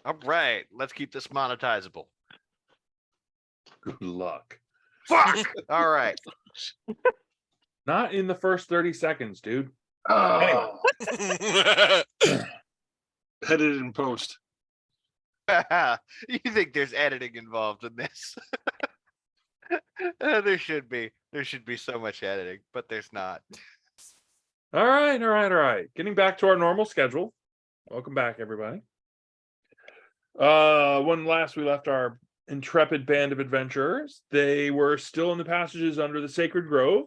All right, let's keep this monetizable. Good luck. Fuck! All right. Not in the first 30 seconds, dude. Oh, edited in post. You think there's editing involved in this? There should be. There should be so much editing, but there's not. All right. Getting back to our normal schedule. Welcome back, everybody. When last we left our intrepid band of adventurers, they were still in the passages under the sacred grove.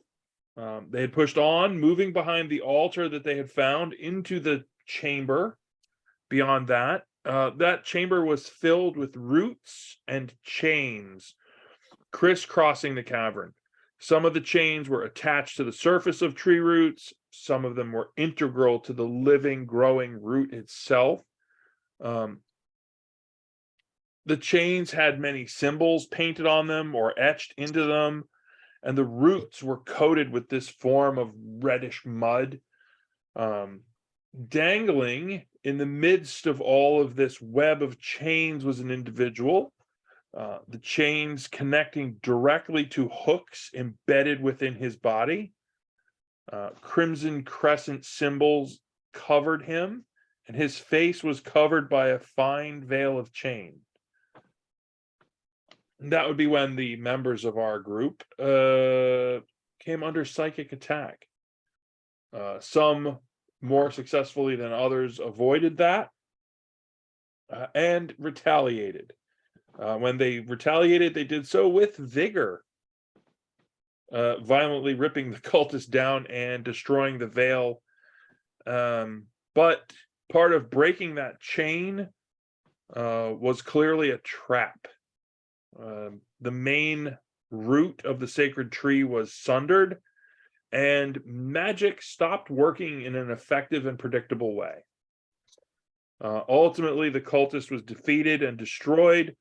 They had pushed on, moving behind the altar that they had found into the chamber. Beyond that, that chamber was filled with roots and chains crisscrossing the cavern. Some of the chains were attached to the surface of tree roots. Some of them were integral to the living, growing root itself. The chains had many symbols painted on them or etched into them, and the roots were coated with this form of reddish mud. Dangling in the midst of all of this web of chains was an individual. The chains connecting directly to hooks embedded within his body. Crimson Crescent symbols covered him, and his face was covered by a fine veil of chain. And that would be when the members of our group came under psychic attack. Some more successfully than others avoided that and retaliated. When they retaliated, they did so with vigor, violently ripping the cultists down and destroying the veil. But part of breaking that chain was clearly a trap. The main root of the sacred tree was sundered, and magic stopped working in an effective and predictable way. Ultimately, the cultist was defeated and destroyed.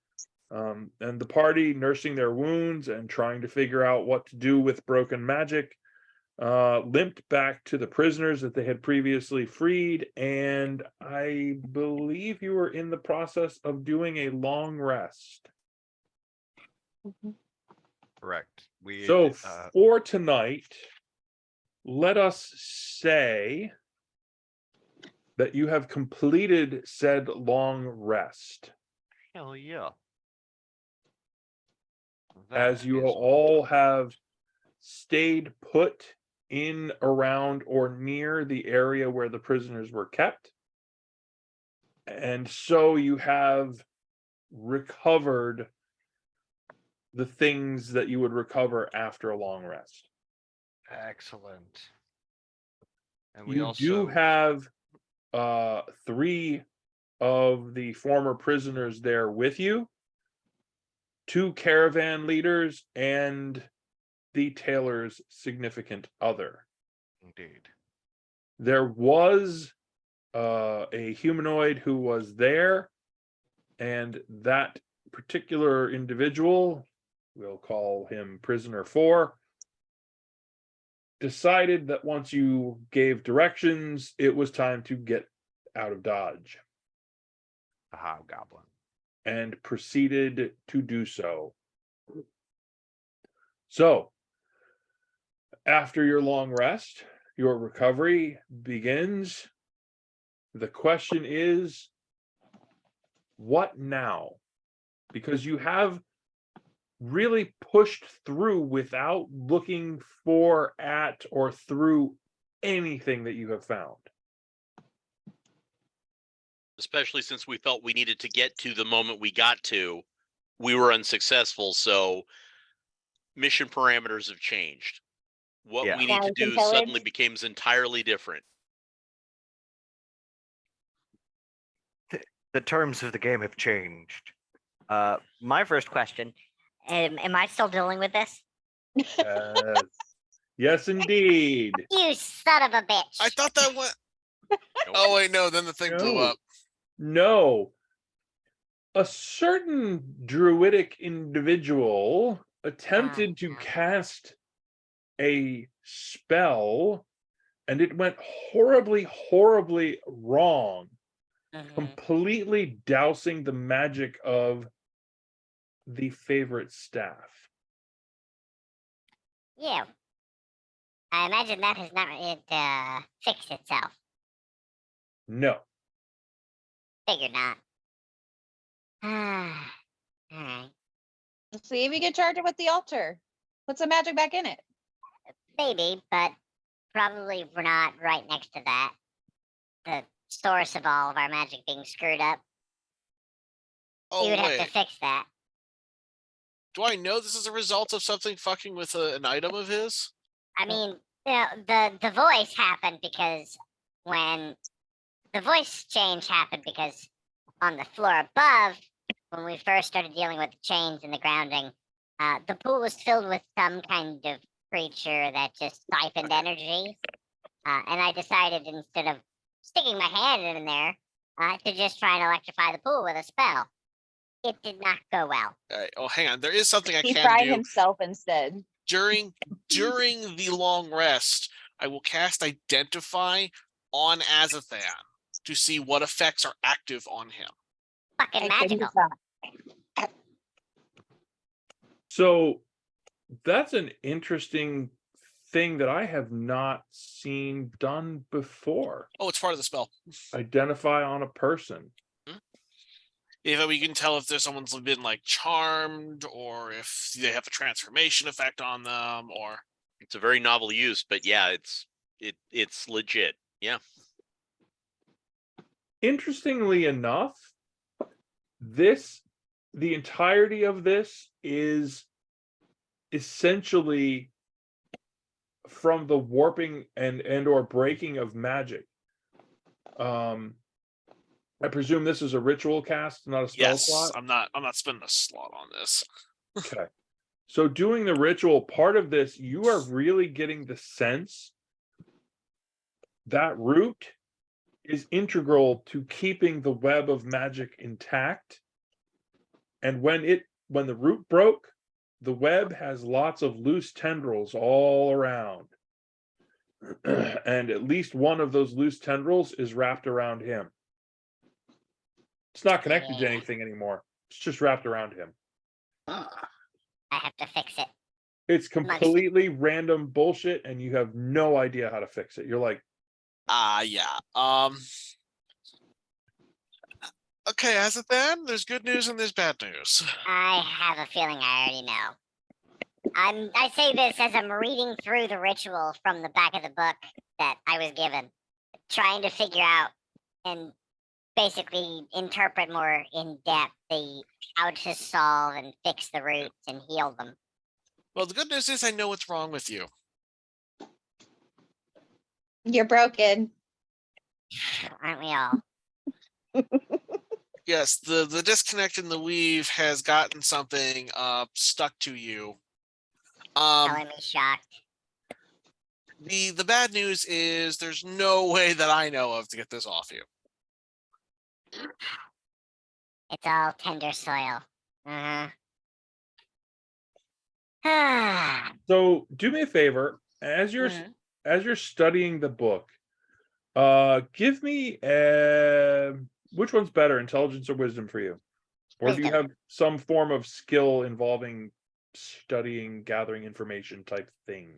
And the party, nursing their wounds and trying to figure out what to do with broken magic, limped back to the prisoners that they had previously freed. And I believe you were in the process of doing a long rest. Correct. So for tonight, let us say that you have completed said long rest. Hell yeah. As you all have stayed put in, around, or near the area where the prisoners were kept. And so you have recovered the things that you would recover after a long rest. Excellent. And we You also do have 3 of the former prisoners there with you. 2 caravan leaders and the tailor's significant other. Indeed. There was a humanoid who was there, and that particular individual, we'll call him prisoner 4, decided that once you gave directions, it was time to get out of Dodge. The hobgoblin. And proceeded to do so. So, after your long rest, your recovery begins. The question is, what now? Because you have really pushed through without looking for, at, or through anything that you have found. Especially since we felt we needed to get to the moment we got to, we were unsuccessful. So mission parameters have changed. What we need to do suddenly becomes entirely different. The terms of the game have changed. My first question. Am I still dealing with this? Yes, indeed. You son of a bitch. I thought that went. Oh, wait, no. Then the thing blew up. No. A certain druidic individual attempted to cast a spell, and it went horribly, horribly wrong. Mhm. completely dousing the magic of the favorite staff. Yeah. I imagine that has not fixed itself. No. Figured not. Alright. See if you can charge it with the altar. Put some magic back in it. Maybe, but probably we're not right next to that. The source of all of our magic being screwed up. Oh, You would have to wait. fix that. Do I know this is a result of something fucking with an item of his? I mean, you know, the voice happened because when the voice change happened because on the floor above, when we first started dealing with the chains and the grounding, the pool was filled with some kind of creature that just siphoned energy. And I decided instead of sticking my hand in there, to just try and electrify the pool with a spell. It did not go well. All right. Oh, hang on. There is something I He can fried do himself instead. during the long rest. I will cast Identify on Azathan to see what effects are active on him. Fucking magical. So that's an interesting thing that I have not seen done before. Oh, it's part of the spell. Identify on a person. If we can tell if there's someone's been like charmed, or if they have a transformation effect on them, or It's a very novel use, but yeah, it's legit. Yeah. Interestingly enough, the entirety of this is essentially from the warping and or breaking of magic. I presume this is a ritual cast, not a spell yes, slot. I'm not spending a slot on this. Okay. So doing the ritual part of this, you are really getting the sense that root is integral to keeping the web of magic intact. And when the root broke, the web has lots of loose tendrils all around. And at least one of those loose tendrils is wrapped around him. It's not connected to Yeah. anything anymore. It's just wrapped around him. I have to fix it. It's completely random bullshit, and you have no idea how to fix it. You're like, Yeah. Okay, Azathan, there's good news and there's bad news. I have a feeling I already know. I say this as I'm reading through the ritual from the back of the book that I was given, trying to figure out and basically interpret more in depth how to solve and fix the roots and heal them. Well, the good news is I know what's wrong with you. You're broken. Aren't we all? Yes, the disconnect in the weave has gotten something stuck to you. Telling me shocked. The bad news is there's no way that I know of to get this off you. It's all tender soil. so do me a favor, as you're studying the book, give me which one's better, intelligence or wisdom for you? Or do you Wisdom. have some form of skill involving studying, gathering information type thing?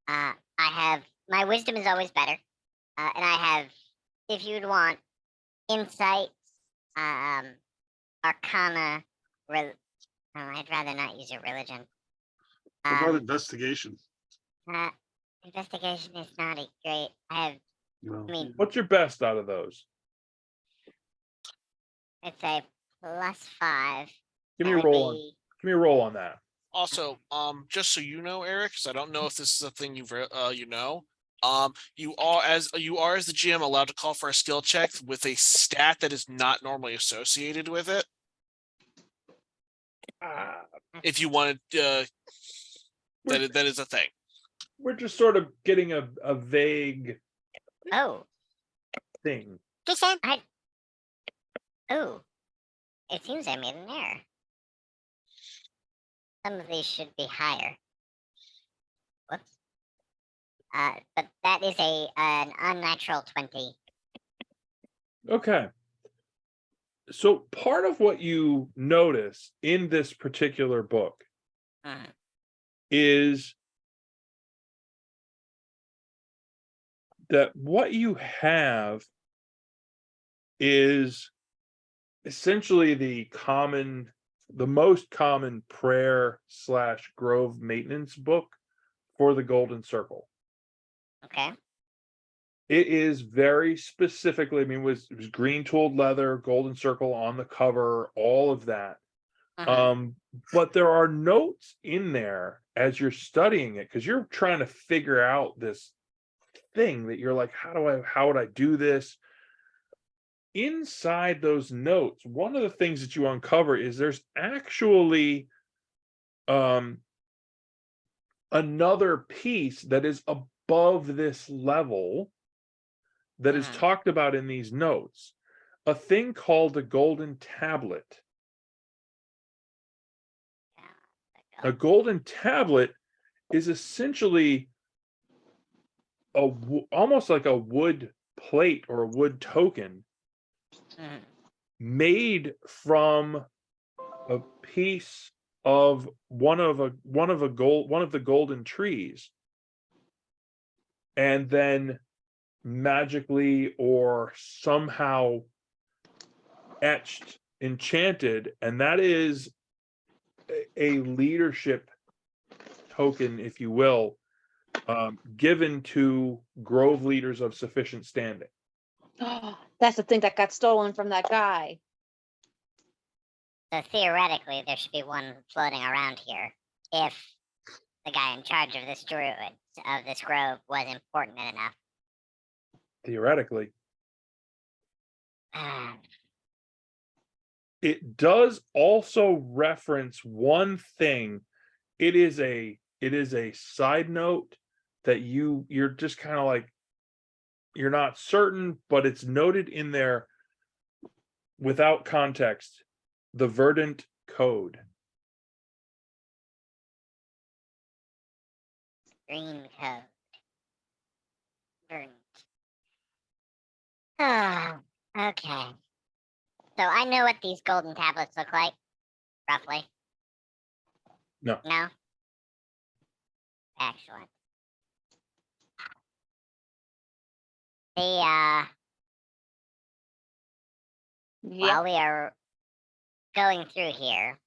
I have my wisdom is always better, and I have, if you'd want, insight, arcana. I'd rather not use your religion. What about investigation? Investigation is not a great. I have. No. I mean, What's your best out of those? it's a +5. Give me a That would roll on. be- Give me a roll on that. Also, just so you know, Eric, because I don't know if this is a thing you know, you are as the GM allowed to call for a skill check with a stat that is not normally associated with it. If you wanted, that is a thing. We're just sort of getting a vague Oh, thing. That's fine. oh. It seems I made an error. Some of these should be higher. Whoops. But that is an unnatural 20. Okay. So part of what you notice in this particular book Mhm. is that what you have is essentially the most common prayer / grove maintenance book for the Golden Circle. Okay. It is very specifically, I mean, it was green tooled leather, Golden Circle on the cover, all of that. Mhm. But there are notes in there as you're studying it, because you're trying to figure out this thing that you're like, how would I do this? Inside those notes, one of the things that you uncover is there's actually another piece that is above this level that is Mhm. talked about in these notes, a thing called the golden tablet. A golden tablet is essentially almost like a wood plate or a wood token Mhm. made from a piece of one of the golden trees, and then magically or somehow etched, enchanted, and that is a leadership token, if you will, given to grove leaders of sufficient standing. That's the thing that got stolen from that guy. So theoretically, there should be one floating around here if the guy in charge of this druid of this grove was important enough. Theoretically, it does also reference one thing. It is a side note that you're just kind of like, you're not certain, but it's noted in there without context. The Verdant Code. Green code. Burnt. Oh, okay. So I know what these golden tablets look like, roughly. No. No? Excellent. Yeah. While we are going through here,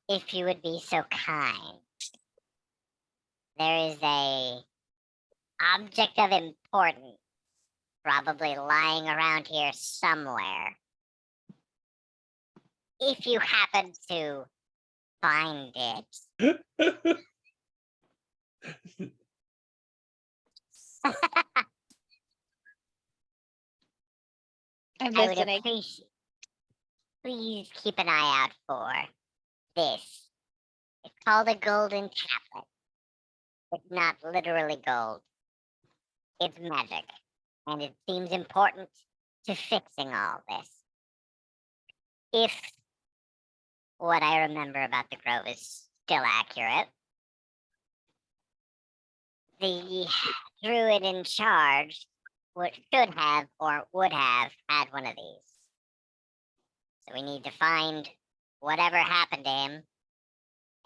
if you would be so kind, there is a object of importance probably lying around here somewhere. If you happen to find it, I'm I would listening. appreciate. Please keep an eye out for this. It's called a golden tablet. It's not literally gold. It's magic, and it seems important to fixing all this. If what I remember about the grove is still accurate, the druid in charge should have or would have had one of these. So we need to find whatever happened to him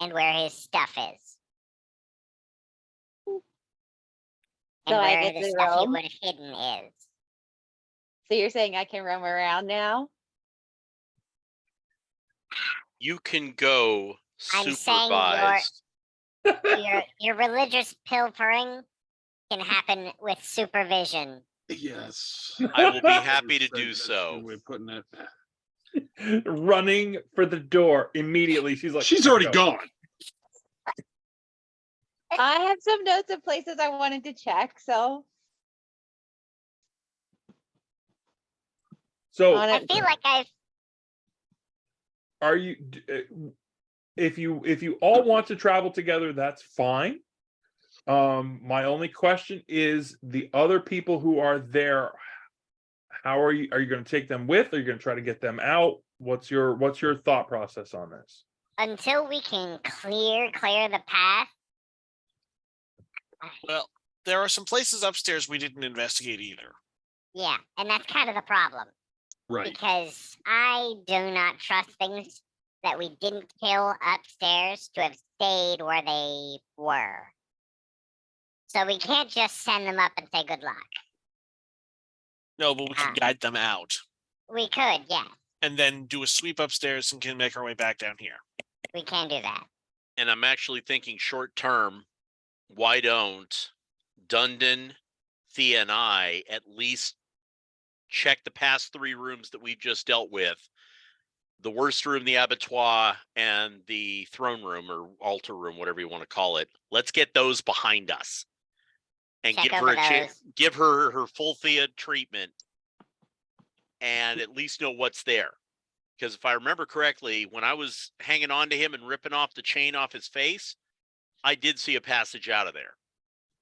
and where his stuff is. And So I where get the to stuff he roam? would have hidden is. So you're saying I can roam around now? You can go I'm saying supervised. your religious pilfering can happen with supervision. Yes. I will be happy to That's do a good so. way of putting it. Running for the door immediately. She's like, She's already "Go." gone. I have some notes of places I wanted to check, so So on I it. feel like I've are you if you all want to travel together, that's fine. My only question is the other people who are there, how are you going to take them with? Are you going to try to get them out? What's your thought process on this? until we can clear the path. Well, there are some places upstairs we didn't investigate either. Yeah, and that's kind of the problem. Right. because I do not trust things that we didn't kill upstairs to have stayed where they were. So we can't just send them up and say good luck. No, but we can guide them out We could, yeah, and then do a sweep upstairs and can make our way back down here. we can do that. And I'm actually thinking short term, why don't Dundon, Thea, and I at least check the past 3 rooms that we've just dealt with? The worst room, the abattoir, and the throne room or altar room, whatever you want to call it. Let's get those behind us and Check give her over a chance, those. give her her full Thea treatment and at least know what's there. Because if I remember correctly, when I was hanging on to him and ripping off the chain off his face, I did see a passage out of there.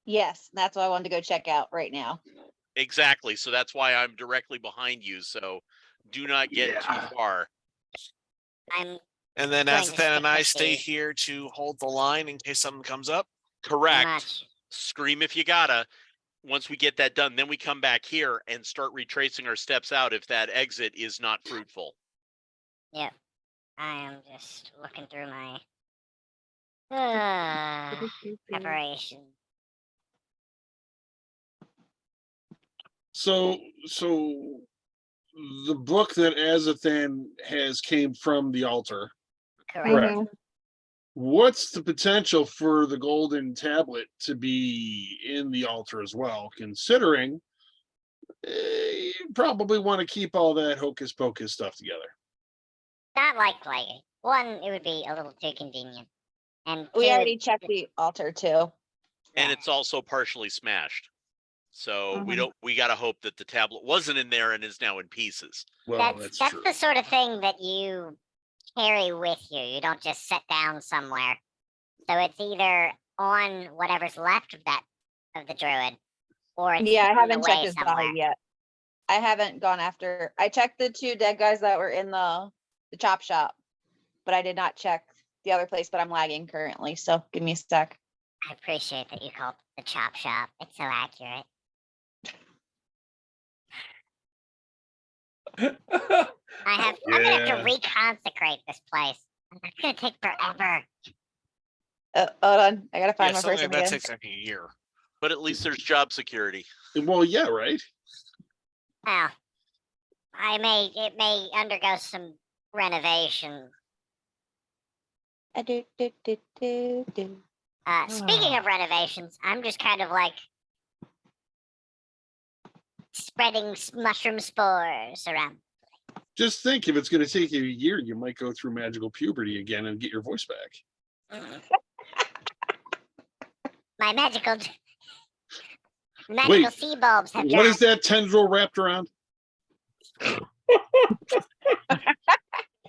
Yes, that's what I wanted to go check out right now. Exactly. So that's why I'm directly behind you. So do not get Yeah. too far. I'm And then Going to Azathan and skip I the stay phase. here to hold the line in case something comes up. Correct. much. Scream if you gotta. Once we get that done, then we come back here and start retracing our steps out if that exit is not fruitful. Yep. I am just looking through my preparation. So the book that Azathan has came from the altar. Correct. Correct. What's the potential for the golden tablet to be in the altar as well, considering you probably want to keep all that hocus pocus stuff together? Not likely. One, it would be a little too convenient. And We two, already checked the altar too. And Yeah. it's also partially smashed. So Mhm. we gotta hope that the tablet wasn't in there and is now in pieces. Well, that's true. the sort of thing that you carry with you. You don't just set down somewhere. So it's either on whatever's left of the druid, or it's Yeah, I hidden haven't checked away his somewhere. body yet. I haven't gone after, I checked the 2 dead guys that were in the chop shop, but I did not check the other place, but I'm lagging currently, so give me a sec. I appreciate that you called it the chop shop. It's so accurate. I'm gonna have to reconsecrate this place. That's gonna take forever. Hold on, I gotta Yeah, find my something person like that again. takes like a year. But at least there's job security. Well, yeah, right. Well, it may undergo some renovation. Speaking of renovations, I'm just kind of like spreading mushroom spores around. Just think, if it's going to take you a year, you might go through magical puberty again and get your voice back. My magical Wait, sea bulbs have what is dropped. that tendril wrapped around?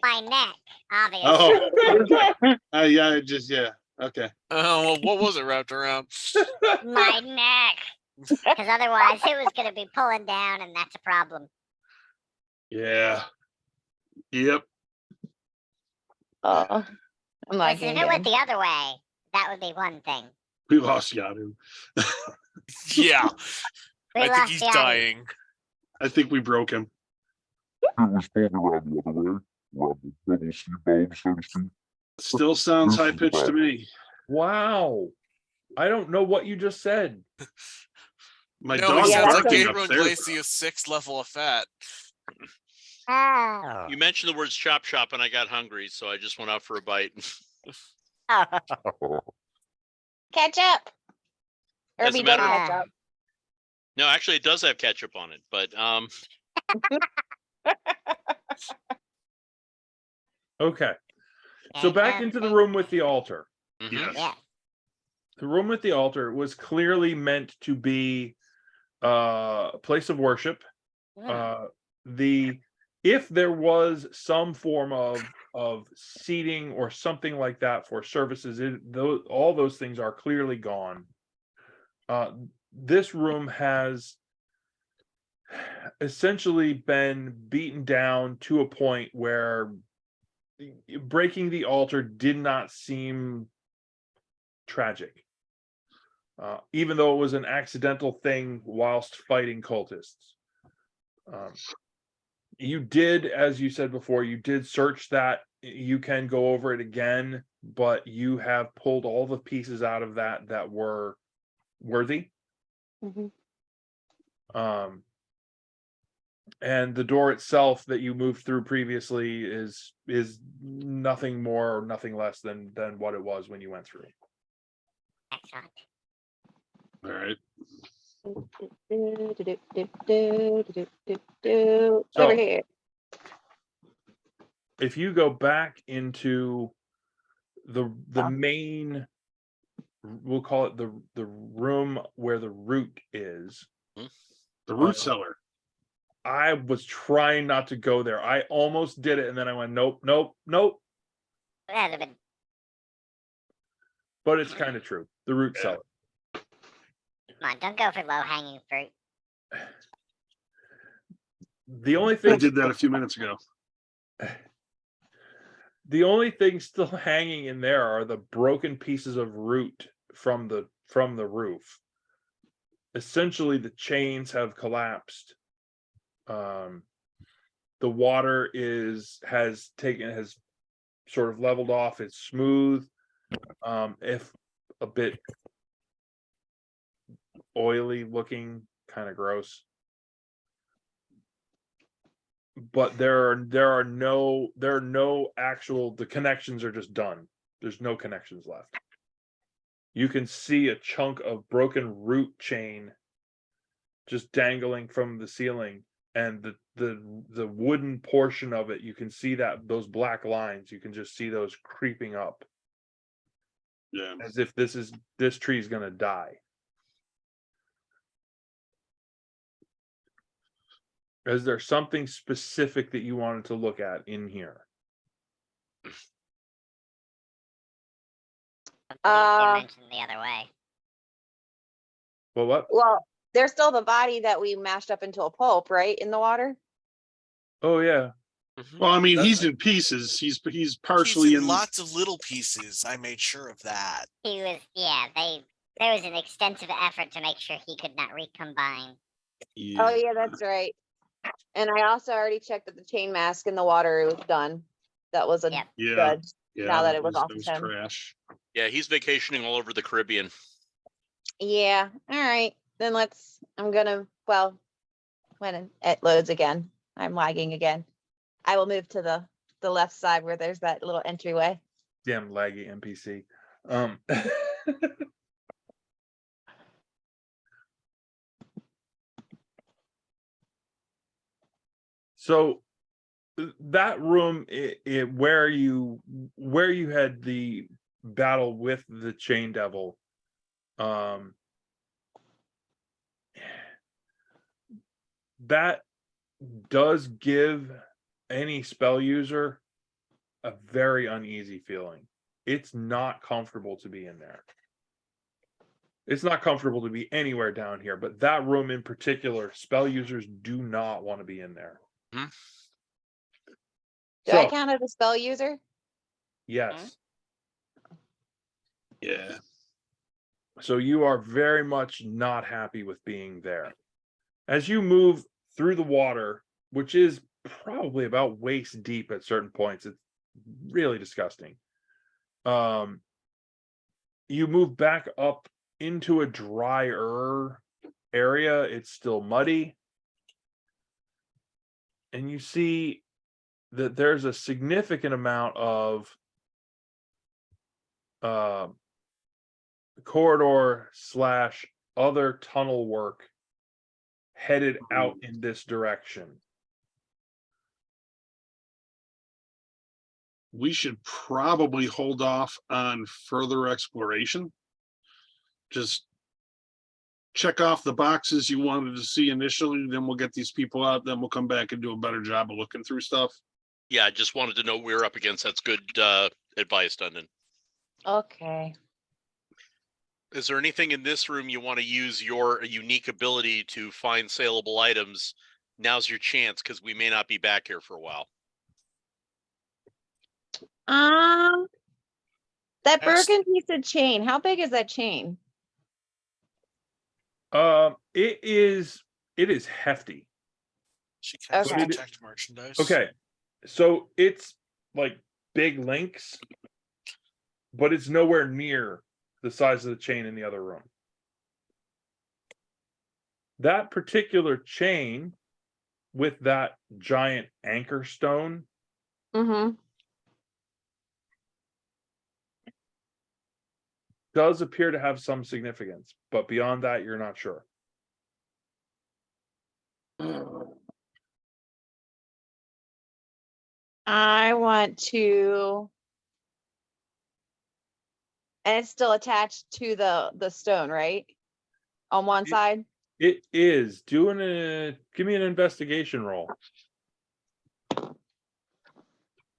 My neck, obviously. Oh, yeah, okay. Oh, well, what was it wrapped around? My neck. Because otherwise it was gonna be pulling down, and that's a problem. Yeah. Yep. I'm Listen, lagging if it went again. the other way, that would be one thing. We lost Yadu. Yeah, We I think lost he's the audience. dying. I think we broke him. It was going around the other way, around the double sea bulb, so to speak. Still sounds high pitched to me. Wow. I don't know what you just said. My No, dog's he sounds like barking Gabriel upstairs. Iglesias' 6th level of fat. Oh. You mentioned the words chop shop and I got hungry, so I just went out for a bite. Catch up. As a Irby, don't matter catch of- up. No, actually it does have ketchup on it, but Okay. So back into the room with the altar. mhm. Yes. Yeah. The room with the altar was clearly meant to be a place of worship. If there was some form of seating or something like that for services, all those things are clearly gone. This room has essentially been beaten down to a point where breaking the altar did not seem tragic, even though it was an accidental thing whilst fighting cultists. You did, as you said before, you did search that. You can go over it again, but you have pulled all the pieces out of that were worthy. Mhm. And the door itself that you moved through previously is nothing more or nothing less than what it was when you went through. Excellent. All right. Over So here. if you go back into the Oh. main, we'll call it the room where the root is. The root cellar. I was trying not to go there. I almost did it, and then I went, nope, nope, nope. That'd have been But it's kind of true. The root Yeah. cellar. come on, don't go for low hanging fruit. The only I thing did that a few minutes ago. the only thing still hanging in there are the broken pieces of root from the roof. Essentially, the chains have collapsed. The water has sort of leveled off. It's smooth, if a bit oily looking, kind of gross. But there are no actual, the connections are just done. There's no connections left. You can see a chunk of broken root chain just dangling from the ceiling, and the wooden portion of it, you can see that those black lines, you can just see those creeping up Yeah. as if this tree is going to die. Is there something specific that you wanted to look at in here? You mentioned the other way. Well, what? Well, there's still the body that we mashed up into a pulp, right, in the water. Oh yeah. Well, I mean, That's he's in pieces. He's He's partially in in. lots of little pieces. I made sure of that. He was, yeah, there was an extensive effort to make sure he could not recombine. Oh yeah, that's right. And I also already checked that the chain mask in the water was done. That was a Yep. Yeah. good. Yeah. Now that it was off that was him. trash. Yeah, he's vacationing all over the Caribbean. Yeah. All right. Then I'm gonna, well, when it loads again, I'm lagging again. I will move to the left side where there's that little entryway. damn laggy NPC. So that room, where you had the battle with the chain devil, that does give any spell user a very uneasy feeling. It's not comfortable to be in there. It's not comfortable to be anywhere down here, but that room in particular, spell users do not want to be in there. Do I count as a spell user? Yes. Yeah. So you are very much not happy with being there. As you move through the water, which is probably about waist deep at certain points, it's really disgusting. You move back up into a drier area. It's still muddy. And you see that there's a significant amount of corridor / other tunnel work headed out in this direction. We should probably hold off on further exploration. Just check off the boxes you wanted to see initially, then we'll get these people out, then we'll come back and do a better job of looking through stuff. Yeah, I just wanted to know what we're up against. That's good advice, Dundon. Okay. Is there anything in this room you want to use your unique ability to find saleable items? Now's your chance, because we may not be back here for a while. That broken piece of chain. How big is that chain? It is hefty. She can Okay. detect merchandise. Okay, so it's like big links, but it's nowhere near the size of the chain in the other room. That particular chain with that giant anchor stone Mm-hmm. does appear to have some significance, but beyond that, you're not sure. I want to, and it's still attached to the stone, right? On one side. It is doing a. Give me an investigation roll.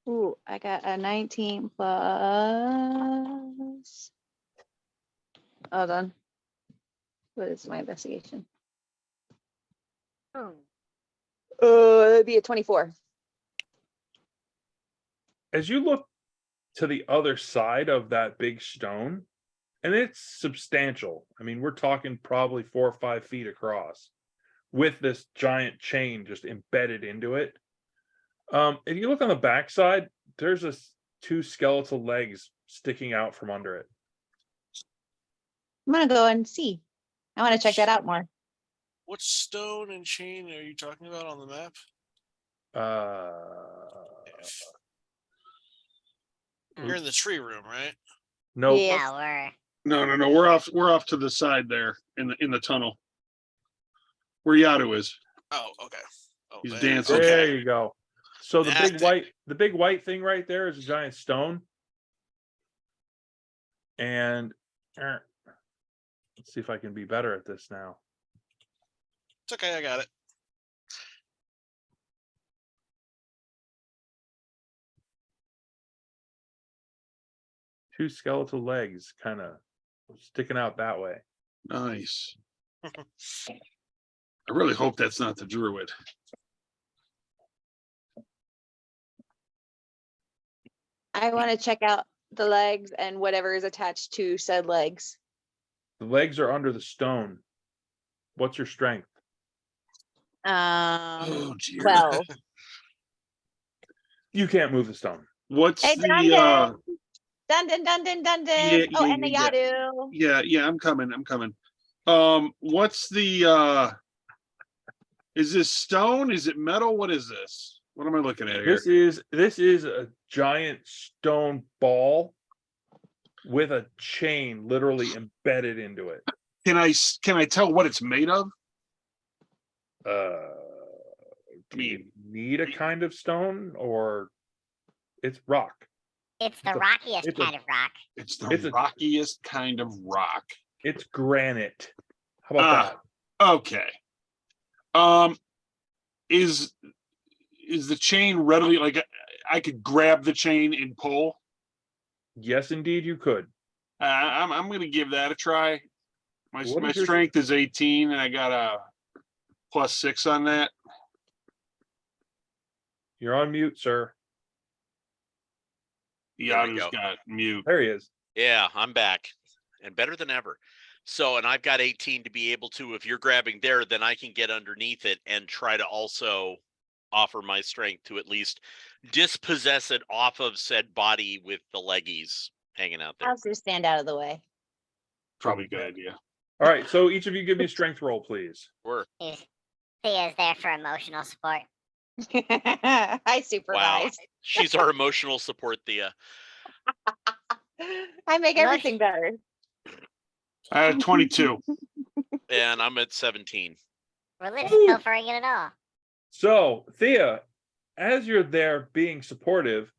Ooh, I got a 19 plus. Hold on. What is my investigation? It'd be a 24. As you look to the other side of that big stone, and it's substantial. I mean, we're talking probably 4 or 5 feet across, with this giant chain just embedded into it. If you look on the backside, there's two skeletal legs sticking out from under it. I'm gonna go and see. I want to check that out more. What stone and chain are you talking about on the map? You're in the tree room, right? Nope. Yes. No, we're No. We're off to the side there in the tunnel. Where Yadu is. Oh, okay. Oh, He's there. dancing. There Okay. you go. So the That thing. big white thing right there is a giant stone. And let's see if I can be better at this now. It's okay, I got it. Two skeletal legs kind of sticking out that way. Nice. I really hope that's not the druid. I want to check out the legs and whatever is attached to said legs. The legs are under the stone. What's your strength? Oh dear. 12. You can't move the stone. What's Hey, the Dundon, Dundon, Dundon. Yeah, Oh, yeah, and the yeah, Yadu. yeah, I'm coming. What's the is this stone? Is it metal? What is this? What am I looking at here? This is a giant stone ball with a chain literally embedded into it. Can I tell what it's made of? Do you need a kind of stone, or it's rock? it's the It's a- rockiest it's a- kind of rock. It's the It's a- rockiest kind of rock. It's granite. How about that? Okay. Is the chain readily, like, I could grab the chain and pull? Yes, indeed, you could. I'm gonna give that a try. My What is your- strength is 18, and I got a +6 on that. You're on mute, sir. The There we Yadu's go. got mute. There he is. Yeah, I'm back and better than ever. So, and I've got 18 to be able to, if you're grabbing there, then I can get underneath it and try to also offer my strength to at least dispossess it off of said body with the leggies hanging out there. I'll just stand out of the way. Probably a good idea. All right, so each of you give me a strength roll, please. We're Thea's there for emotional support. I supervise. she's our emotional support, Thea. I make Look. everything better. I had 22. And I'm at 17. Religious Ooh. pilfering it all. So, Thea, as you're there being supportive,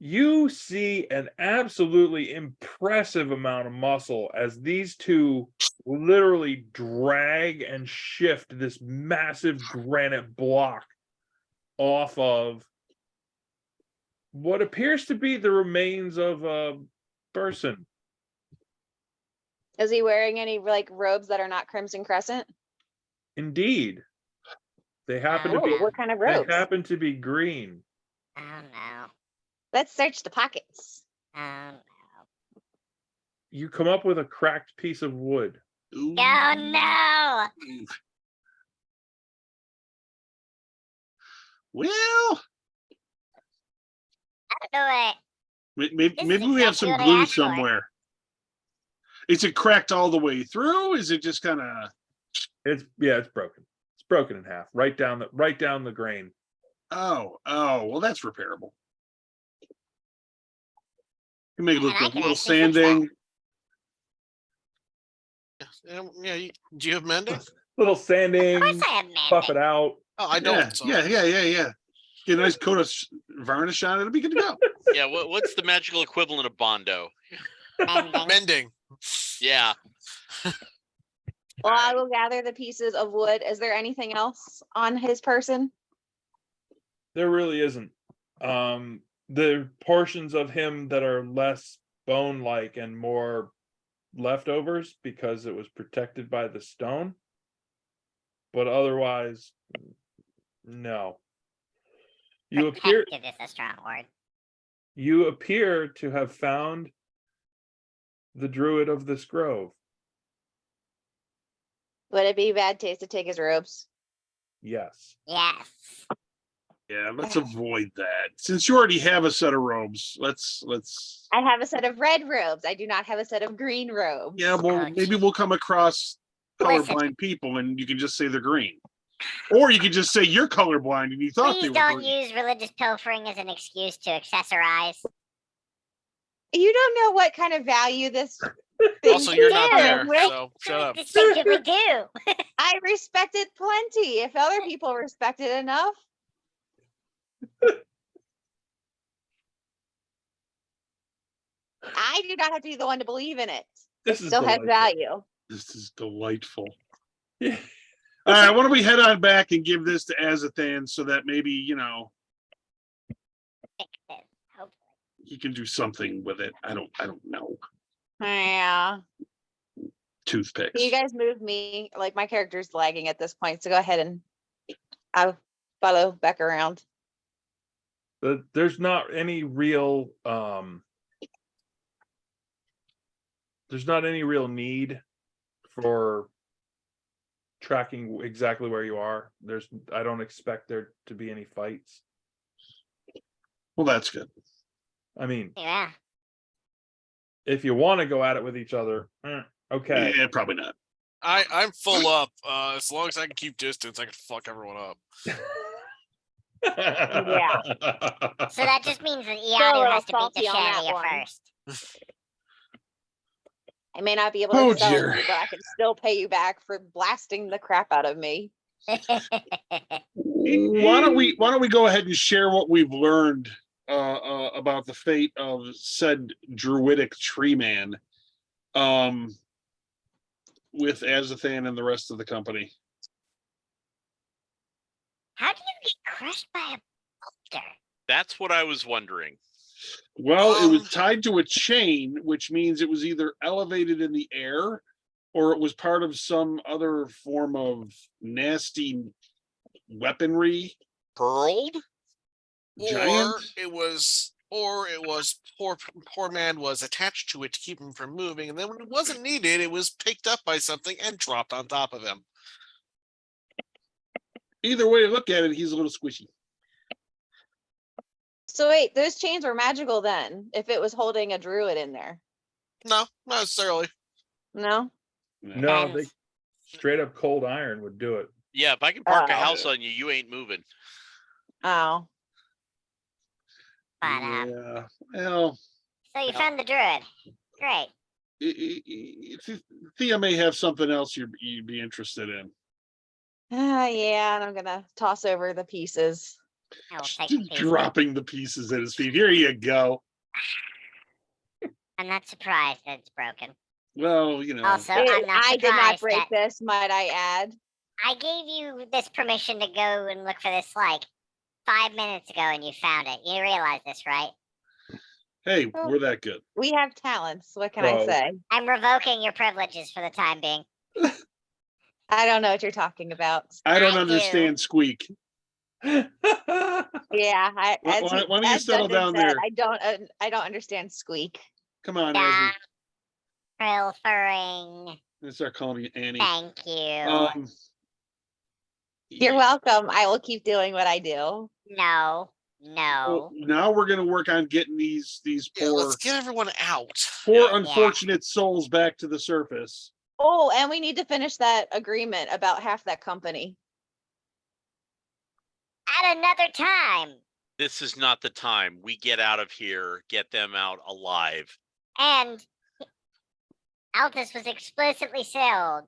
you see an absolutely impressive amount of muscle as these two literally drag and shift this massive granite block off of what appears to be the remains of a person. Is he wearing any like robes that are not Crimson Crescent? Indeed, they happen to Oh, be. What kind of They robes? happen to be green. Oh no. Let's search the pockets. Oh no. You come up with a cracked piece of wood. Ooh. Oh no. Well, I don't know what. maybe, This is maybe we have exactly some what I glue asked for. somewhere. Is it cracked all the way through? Is it just kind of? It's broken. It's broken in half, right down the grain. Oh, well, that's repairable. You make it look And I a can little actually fix that. sanding. Yeah. Do you have mending? Little Of sanding, course I have buff it mending. out. Oh, I don't. So. Yeah. Get a nice coat of varnish on it. It'll be good to go. Yeah, what's the magical equivalent of Bondo? Mending. Mending. Yeah. Well, I will gather the pieces of wood. Is there anything else on his person? There really isn't. The portions of him that are less bone-like and more leftovers because it was protected by the stone. But otherwise, no. You appear Protected is a strong word. to have found the druid of this grove. Would it be bad taste to take his robes? Yes. Yes. Yeah, let's avoid that. Since you already have a set of robes, let's. I have a set of red robes. I do not have a set of green robes. Yeah, well, Oh, maybe we'll come across Listen. colorblind people, and you can just say they're green, or you can just say you're colorblind and you thought they Please were don't green. use religious pilfering as an excuse to accessorize. You don't know what kind of value this thing Also, you're not Yeah, there, right. so shut up. Distinctively do. I respect it plenty. If other people respect it enough. I do not have to be the one to believe in it. This It is still has delightful. value. This is delightful. Yeah. All right, why don't we head on back and give this to Azathan so that maybe Fix it, hopefully. he can do something with it. I don't know. Yeah. Toothpicks. You guys move me. Like my character's lagging at this point. So go ahead and I'll follow back around. There's not any real need for tracking exactly where you are. I don't expect there to be any fights. Well, that's good. I mean, Yeah. if you want to go at it with each other, okay. Yeah, probably not. I'm full up. As long as I can keep distance, I can fuck everyone up. Yeah. So that just means that Still a Ianu little has to beat salty the on that Shandia one. first. I may not be able to Oh, sell dear. you, but I can still pay you back for blasting the crap out of me. Why don't we go ahead and share what we've learned about the fate of said druidic tree man with Azathan and the rest of the company. How do you get crushed by a boulder? That's what I was wondering. Well, it was tied to a chain, which means it was either elevated in the air or it was part of some other form of nasty weaponry. Hurled? Giant? Or it was poor man was attached to it to keep him from moving, and then when it wasn't needed, it was picked up by something and dropped on top of him. Either way you look at it, he's a little squishy. So wait, those chains were magical then, if it was holding a druid in there. No, not necessarily. No? No, they straight up cold iron would do it. Yeah, if I can park a Oh. house on you, you ain't moving. Oh. But, Yeah. Well, so you found the druid. Great. Thea may have something else you'd be interested in. Yeah, and I'm gonna toss over the pieces. I will take Just the piece. dropping the pieces at his feet. Here you go. I'm not surprised that it's broken. Well, Also, I'm not I did not surprised break that this, might I add. I gave you this permission to go and look for this like 5 minutes ago and you found it. You realize this, right? hey, we're that good. We have talents. What can I Bro. say? I'm revoking your privileges for the time being. I don't know what you're talking about. I don't I do. understand squeak. Yeah, Why don't you as settle Dustin down said, there? I don't understand squeak. Come on, Yeah. Azzy. Pilfering. Let's start calling you Annie. Thank you. You're welcome. I will keep doing what I do. No, Well, no. now we're gonna work on getting these Yeah, poor let's get everyone out. poor Yeah. unfortunate souls back to the surface. Oh, and we need to finish that agreement about half that company. At another time. This is not the time. We get out of here, get them out alive. And Altus was explicitly told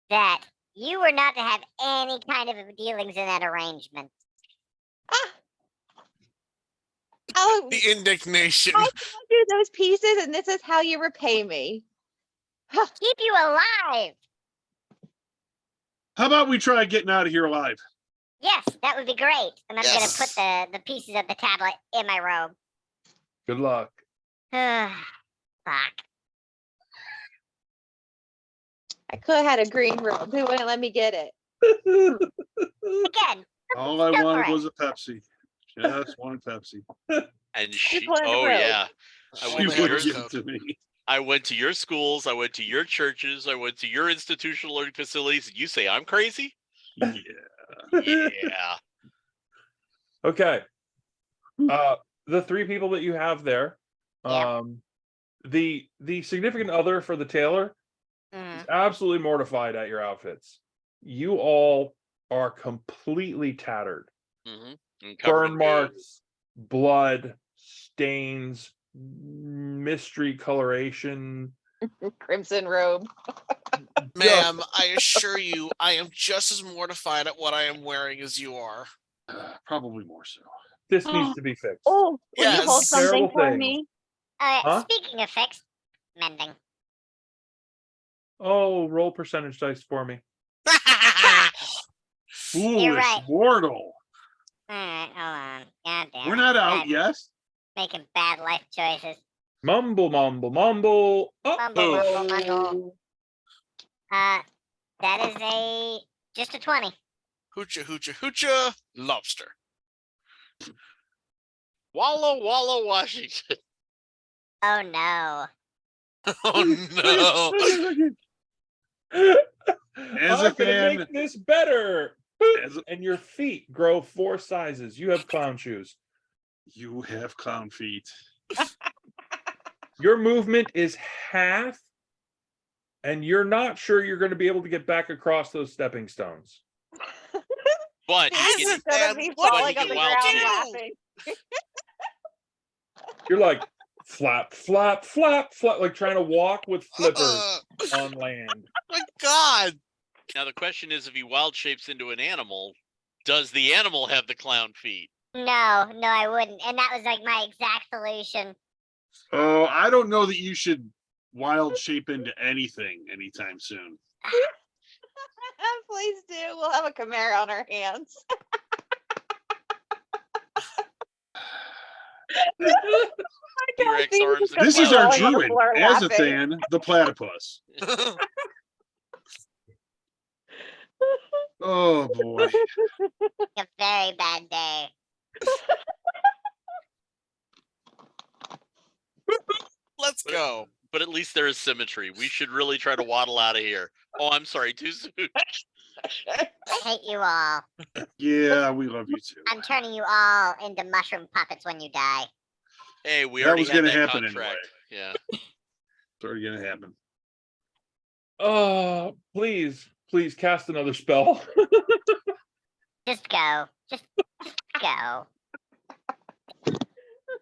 that you were not to have any kind of dealings in that arrangement. I'll The indignation. I do those pieces, and this is how you repay me. Keep you alive. How about we try getting out of here alive? Yes, that would be great. And I'm gonna Yes. put the pieces of the tablet in my robe. Good luck. Fuck. I could have had a green robe. Who wouldn't let me get it? Again, All I Go for wanted it. was a Pepsi. Just one Pepsi. And she, wanted a oh robe. yeah, She Only would Harris give code. it to me. I went to your schools, I went to your churches, I went to your institutional learning facilities, and you say I'm crazy? Yeah. Yeah. Okay. The three people that you have there, Yeah. the significant other for the tailor mm, is absolutely mortified at your outfits. You all are completely tattered. Mm-hmm. Burn marks, blood, stains, mystery coloration. Crimson robe. Ma'am, I assure you, I am just as mortified at what I am wearing as you are. Probably more so. This needs to be fixed. Oh, will you hold Yes. something Terrible for thing. me? Huh? Speaking of fixed, mending. Oh, roll percentage dice for me. Foolish right. mortal. Alright, hold on. God damn We're it. not out I'm yet. making bad life choices. Mumble, mumble, mumble. Mumble, Uh-oh. mumble, mumble. That is just a 20. Hoocha, hoocha, hoocha, lobster. Walla Walla, Washington. Oh no. Oh no. As I'm a gonna fan- make this better. As And your feet grow 4 sizes. You have clown shoes. you have clown feet. Your movement is half, and you're not sure you're going to be able to get back across those stepping stones. But Yes, he it- can, Gonna be What falling do on you the do? ground laughing. You're like flap, flap, flap, flap, like trying to walk with flippers on land. My God. now the question is, if he wild shapes into an animal, does the animal have the clown feet? No, I wouldn't. And that was like my exact solution. Oh, I don't know that you should wild shape into anything anytime soon. Please do. We'll have a Chimera on our hands. T-Rex arms and This is our clown feet. druid, Azathan, the platypus. Oh boy. A very bad day. Let's go. But at least there is symmetry. We should really try to waddle out of here. Oh, I'm sorry, too soon. I hate you all. Yeah, we love you too. I'm turning you all into mushroom puppets when you die. Hey, we That already was had gonna that happen contract. Yeah. It's already gonna happen. Oh, please cast another spell. Just go. Just go.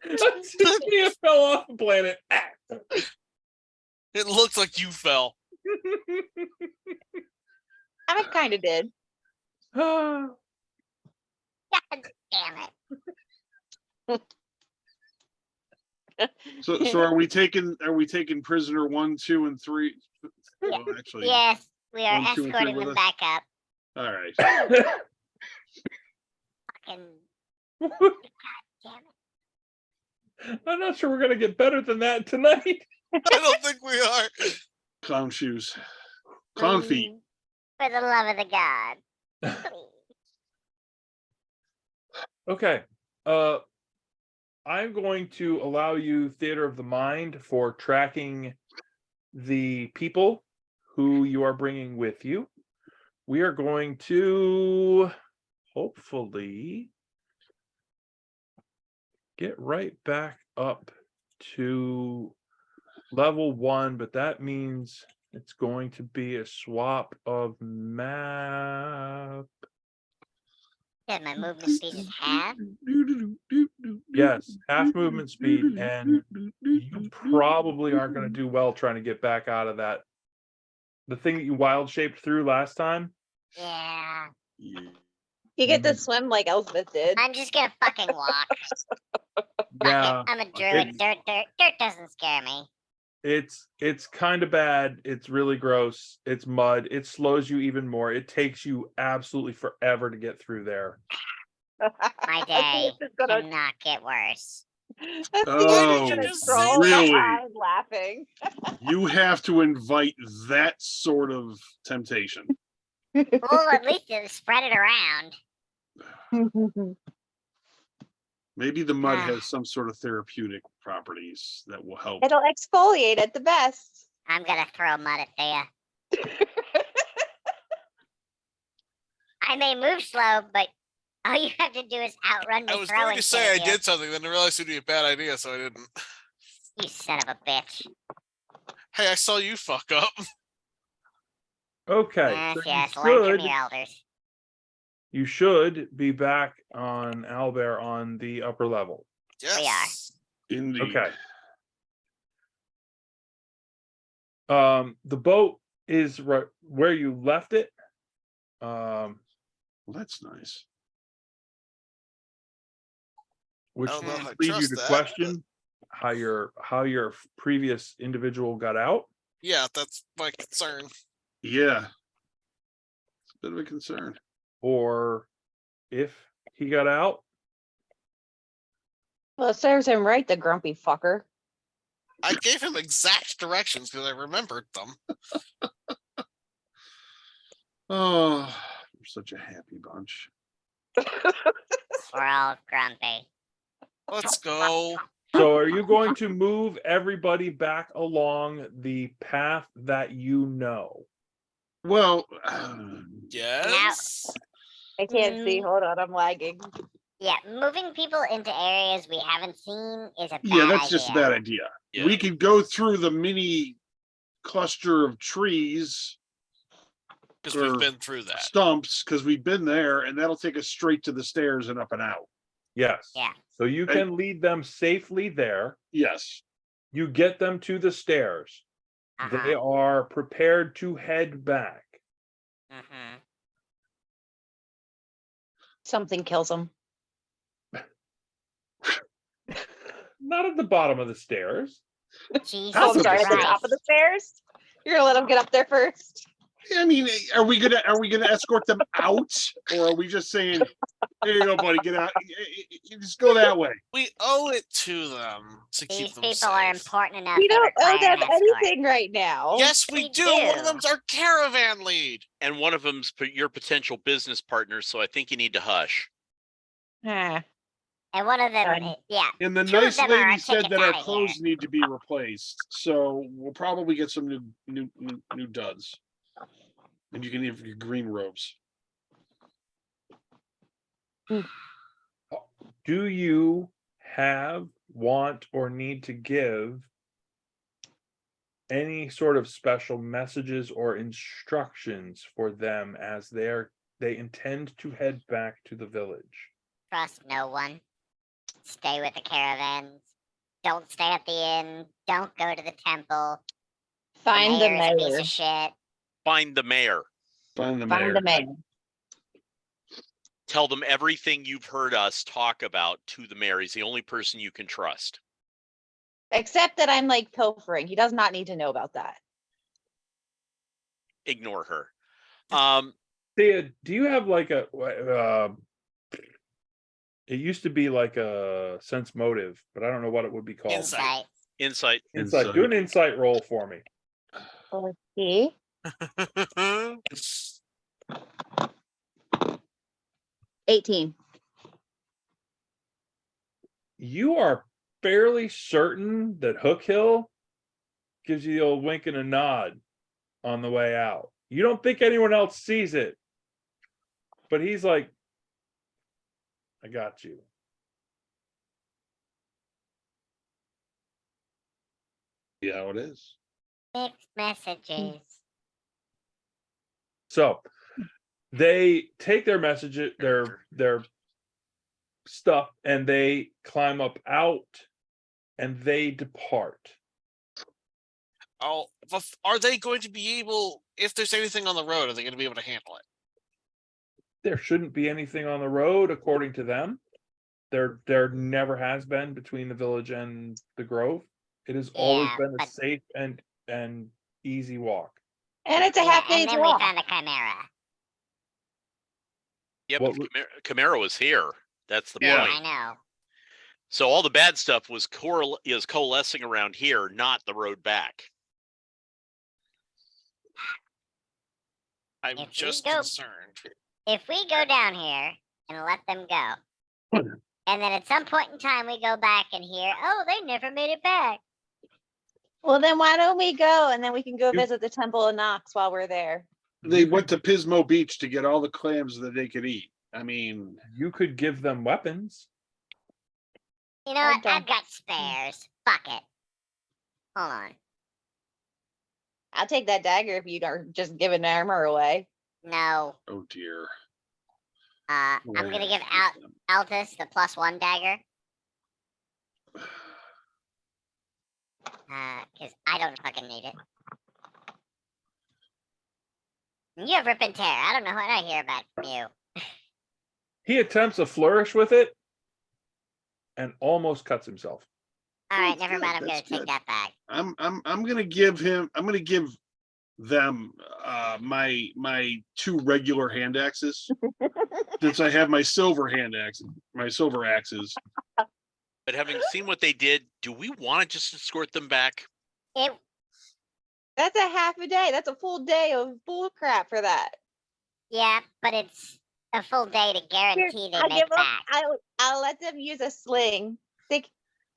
You fell off the planet. It looks like you fell. I kind of did. God damn it. So are we taking prisoner 1, 2, and 3? Well, actually, Yes, we are 1, 2, and 3 escorting with them us? back up. all right. Fucking damn it. I'm not sure we're gonna get better than that tonight. I don't think we are. Clown shoes. Clown feet. For the love of the god. Please. Okay. I'm going to allow you theater of the mind for tracking the people who you are bringing with you. we are going to hopefully get right back up to level 1, but that means it's going to be a swap of map. Yeah, my movement speed is half. Yes, half movement speed, and you probably aren't going to do well trying to get back out of that. The thing that you wild shaped through last time. Yeah. You get to swim like Elspeth did. I'm just gonna fucking walk. Fuck Yeah, it. I'm a druid. it's- Dirt doesn't scare me. it's kind of bad. It's really gross. It's mud. It slows you even more. It takes you absolutely forever to get through there. My day cannot get worse. Oh, you just say Scroll really? behind laughing. You have to invite that sort of temptation. Well, at least it'll spread it around. Maybe the mud Ah. has some sort of therapeutic properties that will help. It'll exfoliate at the best. I'm gonna throw mud at Thea. I may move slow, but all you have to do is outrun me I was throwing going to shit say I at you. did something, then I realized it would be a bad idea, so I didn't. You son of a bitch. Hey, I saw you fuck up. Okay, Yes, so yes, learn from you your elders. should be back on Owlbear on the upper level. Yes. Indeed. Okay. The boat is right where you left it. Well, that's nice. Which I don't know if I leads you trust to that, question how your previous individual got out. Yeah, that's my concern. Yeah. It's a bit of a concern. Or if he got out. Well, it serves him right, the grumpy fucker. I gave him exact directions because I remembered them. Oh, we're such a happy bunch. We're all grumpy. Let's go. So are you going to move everybody back along the path that you know? Well, Yes. I can't see. Hold on, I'm lagging. Yeah, moving people into areas we haven't seen is a bad yeah, that's idea. just a bad idea. Yeah. We could go through the mini cluster of trees, Because or we've been through that. stumps, because we've been there, and that'll take us straight to the stairs and up and out. Yes. Yeah. So you can lead them safely there. Yes. You get them to the stairs. They are prepared to head back. Mhm. Something kills him. Not at the bottom of the stairs. Jesus Oh, I'm sorry, at the Christ. top of the stairs? You're gonna let him get up there first? I mean, are we gonna escort them out, or are we just saying, "There you go, buddy, get out. You just go that way"? We owe it to them to These keep them people are safe. important enough. We they don't owe require them an escort. anything right now. Yes, we We do. One of do. them's our caravan lead. And one of them's your potential business partner, so I think you need to hush. Ah, And one of them, Done. yeah. And the Two of nice them are lady our said tickets that our outta clothes here. need to be replaced, so we'll probably get some new duds, and you can have your green robes. Do you have, want, or need to give any sort of special messages or instructions for them as they intend to head back to the village? Trust no one. Stay with the caravans. Don't stay at the inn. Don't go to the temple. find the mayor is a piece mayor. of shit. Find the mayor. Find the mayor. Find the mayor. Tell them everything you've heard us talk about to the mayor. He's the only person you can trust. Except that I'm like pilfering. He does not need to know about that. Ignore her. Thea, do you have like a it used to be like a sense motive, but I don't know what it would be called. Insight. Insight. Insight. Do an insight roll for me. Okay. 18. You are fairly certain that Hook Hill gives you the old wink and a nod on the way out. You don't think anyone else sees it. But he's like, I got you. See how it is. Mixed messages. So they take their messages, their stuff, and they climb up out and they depart. Oh, are they going to be able, if there's anything on the road, are they going to be able to handle it? There shouldn't be anything on the road, according to them. There never has been between the village and the grove. It has always Yeah, been a but- safe and easy walk. And it's a Yeah, half and day's then we walk. found a chimera. Yeah, What but Chimera was here. That's the Yeah. I point. know. So all the bad stuff was coalescing around here, not the road back. I'm If we just go- concerned. If we go down here and let them go, and then at some point in time we go back and hear, oh, they never made it back. Well, then why don't we go and then we can go You- visit the Temple of Nox while we're there. They went to Pismo Beach to get all the clams that they could eat. I mean, You could give them weapons. You know I what? I've don't- got spares. Fuck it. Hold on. I'll take that dagger if you are just giving armor away. No. oh dear. I'm gonna give Altus the +1 dagger. Cause I don't fucking need it. And you have rip and tear. I don't know what I hear about from you. He attempts a flourish with it and almost cuts himself. All right, That's never good, mind. I'm gonna that's take good. that back. I'm gonna give them my 2 regular hand axes. Since I have my silver axes. But having seen what they did, do we want to just escort them back? That's a half a day. That's a full day of bull crap for that. Yeah, but it's a full day to Here, guarantee they I'll make give them. back. I'll let them use a sling. Take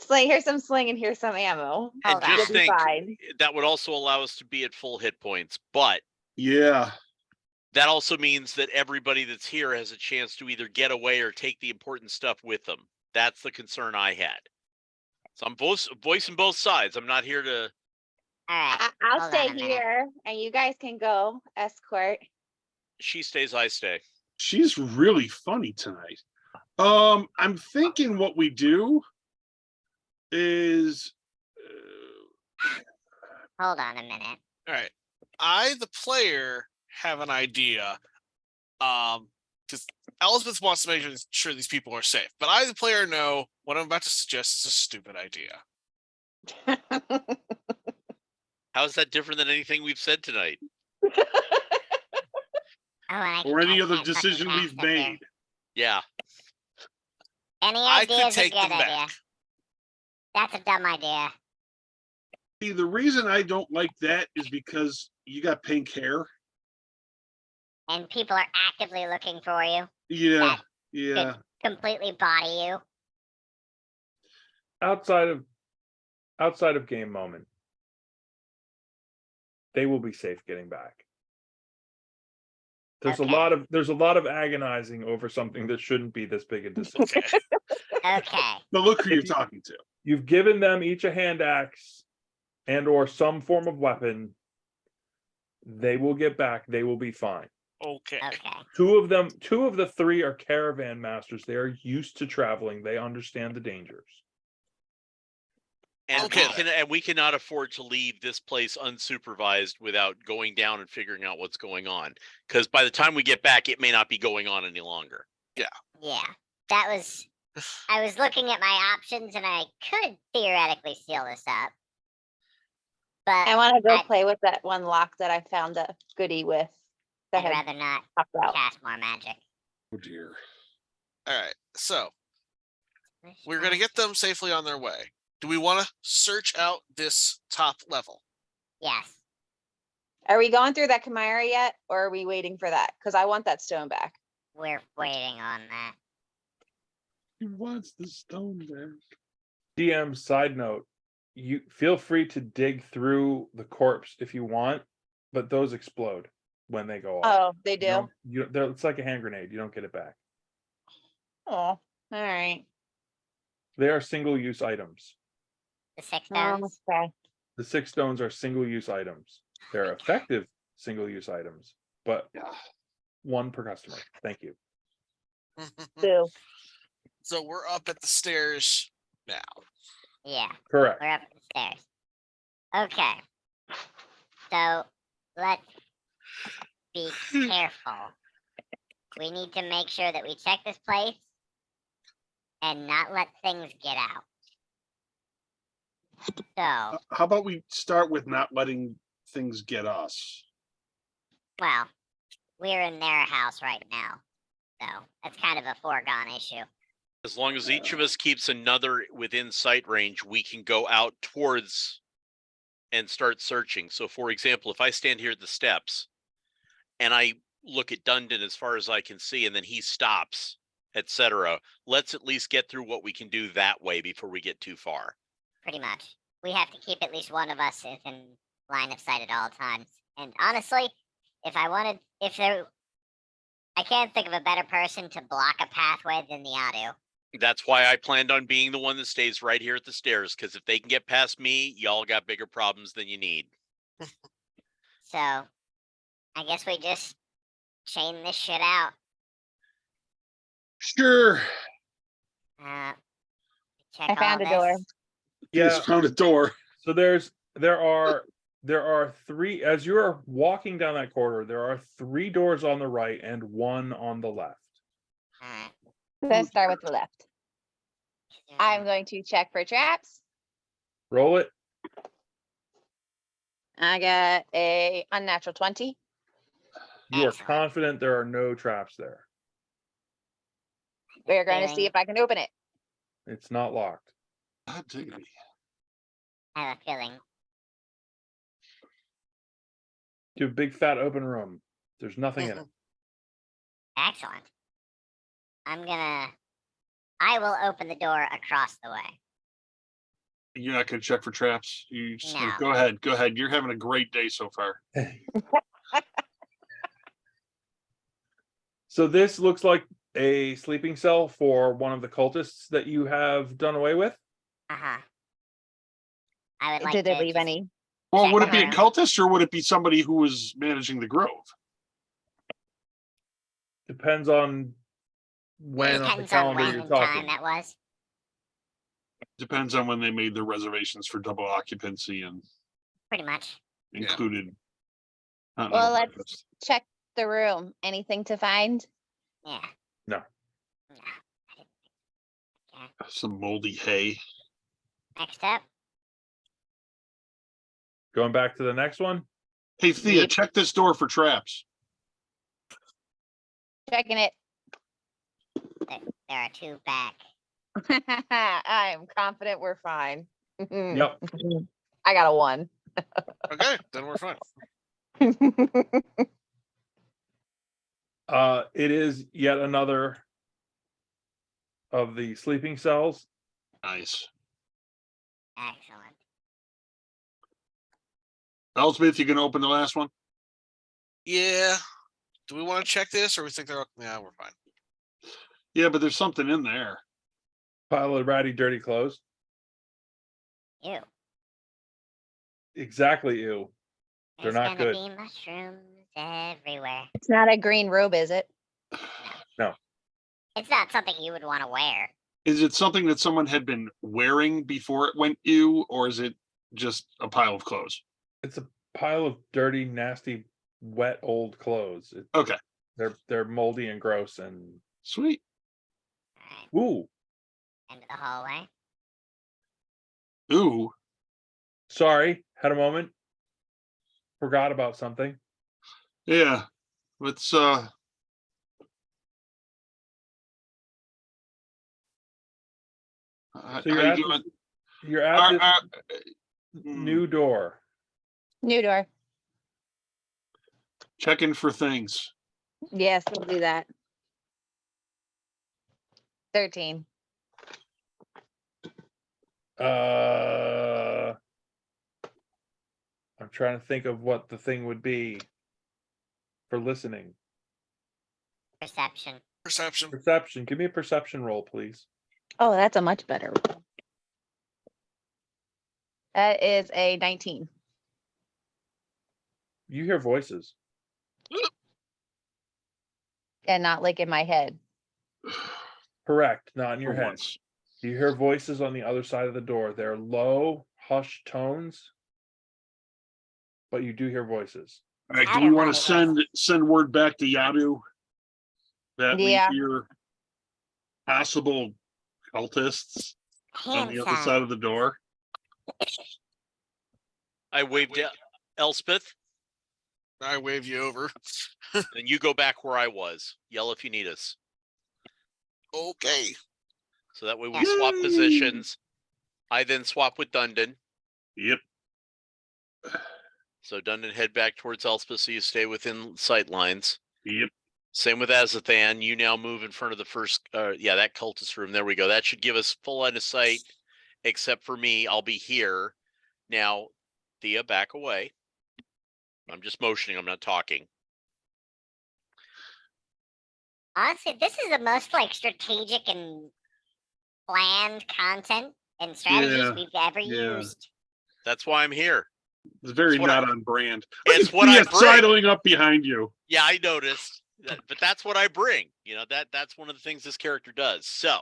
sling. Here's some sling and here's some ammo. And Hold on. just You'll be think fine. that would also allow us to be at full hit points. But Yeah. that also means that everybody that's here has a chance to either get away or take the important stuff with them. That's the concern I had. So I'm voicing both sides. I'm not here to. All right. I'll hold stay on a minute. here, and you guys can go escort. She stays, I stay. She's really funny tonight. I'm thinking what we do is Hold on a minute. All right. I, the player, have an idea. Because Elizabeth wants to make sure these people are safe, but I, the player, know what I'm about to suggest is a stupid idea. How is that different than anything we've said tonight? Oh, and or any I other can't fucking decision cast we've up here. made. Yeah. Any I could idea is a take good them idea. back. That's a dumb idea. See, the reason I don't like that is because you got pink hair. And people are actively looking for you. Yeah, That yeah. completely body you. Outside of game moment, they will be safe getting back. There's Okay. a lot of agonizing over something that shouldn't be this big a decision. Okay. But look who If you're you- talking to. You've given them each a hand axe and or some form of weapon. They will get back. They will be fine. Okay. Okay. Two of the 3 are caravan masters. They are used to traveling. They understand the dangers. And Okay. we cannot afford to leave this place unsupervised without going down and figuring out what's going on. Because by the time we get back, it may not be going on any longer. Yeah. That was. I was looking at my options and I could theoretically seal this up. But I want to go I- play with that one lock that I found a goodie with. That I'd had rather not popped out. cast more magic. Oh dear. All right. So we're going to get them safely on their way. Do we want to search out this top level? Yes. Are we going through that Chimera yet, or are we waiting for that? Because I want that stone back. We're waiting on that. He wants the stone back. DM side note, you feel free to dig through the corpse if you want, but those explode. when they go off. Oh, they You do. don't- it's like a hand grenade. You don't get it back. Oh, all right. They are single-use items. The 6 Oh, stones. okay. The 6 stones are single-use items. They're effective single-use items, but Yeah. 1 per customer. Thank you. Boo. So we're up at the stairs now. Yeah, Correct. we're up the stairs. Okay. So let's be careful. We need to make sure that we check this place and not let things get out. So, How about we start with not letting things get us? well, we're in their house right now. So that's kind of a foregone issue. As long as each of us keeps another within sight range, we can go out towards and start searching. So for example, if I stand here at the steps and I look at Dundon as far as I can see, and then he stops, etc., let's at least get through what we can do that way before we get too far. Pretty much. We have to keep at least one of us in line of sight at all times. And honestly, I can't think of a better person to block a pathway than the Adu. That's why I planned on being the one that stays right here at the stairs, because if they can get past me, y'all got bigger problems than you need. So, I guess we just chain this shit out. Sure. Check I found all a door. this. Yeah. Just found a door. So there are 3, as you're walking down that corridor, there are 3 doors on the right and 1 on the left. Alright. Let's start with the left. I'm going to check for traps. Roll it. I got a unnatural 20. You are Excellent. confident there are no traps there. We're going to see Feeling- if I can open it. It's not locked. God diggity. I have a feeling. To a big fat open room. There's nothing in it. Excellent. I will open the door across the way. You're not gonna check for traps. You just No. go ahead. Go ahead. You're having a great day so far. So this looks like a sleeping cell for one of the cultists that you have done away with. Uh-huh. I would like Did to they leave just- any? Well, Check would it be a around. cultist or would it be somebody who was managing the grove? Depends on when on the Depends on calendar when you're in time talking. that was. Depends on when they made their reservations for double occupancy and Pretty much. included. not Well, no let's breakfast. check the room. Anything to find? Yeah. No. No. I didn't think- Okay. Some moldy hay. Next up. Going back to the next one. Hey Thea, Yep. check this door for traps. Checking it. There are 2 back. I am confident we're fine. Yep. I got a 1. Okay, then we're fine. It is yet another of the sleeping cells. Nice. Excellent. Elspeth, you can open the last one? Yeah. Do we want to check this or we think they're yeah, we're fine. Yeah, but there's something in there. Pile of ratty, dirty clothes. Ew. Exactly. Ew. They're There's not gonna good. be mushrooms everywhere. It's not a green robe, is it? It's not something you would want to wear. Is it something that someone had been wearing before it went ew, or is it just a pile of clothes? It's a pile of dirty, nasty, wet, old clothes. Okay, They're moldy and gross and sweet. Alright. ooh. End of the hallway. Ooh, Sorry, had a moment. Forgot about something. yeah. Let's So how you doing? you're at this Hmm. new door. New door. Checking for things. Yes, we'll do that. 13. I'm trying to think of what the thing would be. for listening? Perception. Perception. Perception. Give me a perception roll, please. Oh, that's a much better roll. That is a 19. You hear voices. And not like in my head. Correct. Not in your For head. once. You hear voices on the other side of the door. They're low, hushed tones, but you do hear voices. All right, I do we don't want want to to send word back to Yadu that Yeah. we hear possible cultists on the other side of the door? I waved to Elspeth, I wave you over. and you go back where I was. Yell if you need us. Okay. So that way we Yeah. swap Yay! positions. I then swap with Dundon. Yep. So Dundon head back towards Elspeth so you stay within sight lines. Yep. Same with Azathan. You now move in front of the first, that cultist room. There we go. That should give us full line of sight, except for me. I'll be here. Now, Thea, back away. I'm just motioning. I'm not talking. Honestly, this is the most like strategic and planned content and strategies Yeah, we've ever yeah. used. That's why I'm here. It's very It's what not I- on brand. it's Look at what I Thea bring. sidling up behind you. Yeah, I noticed. But that's what I bring. You know, that's one of the things this character does. So,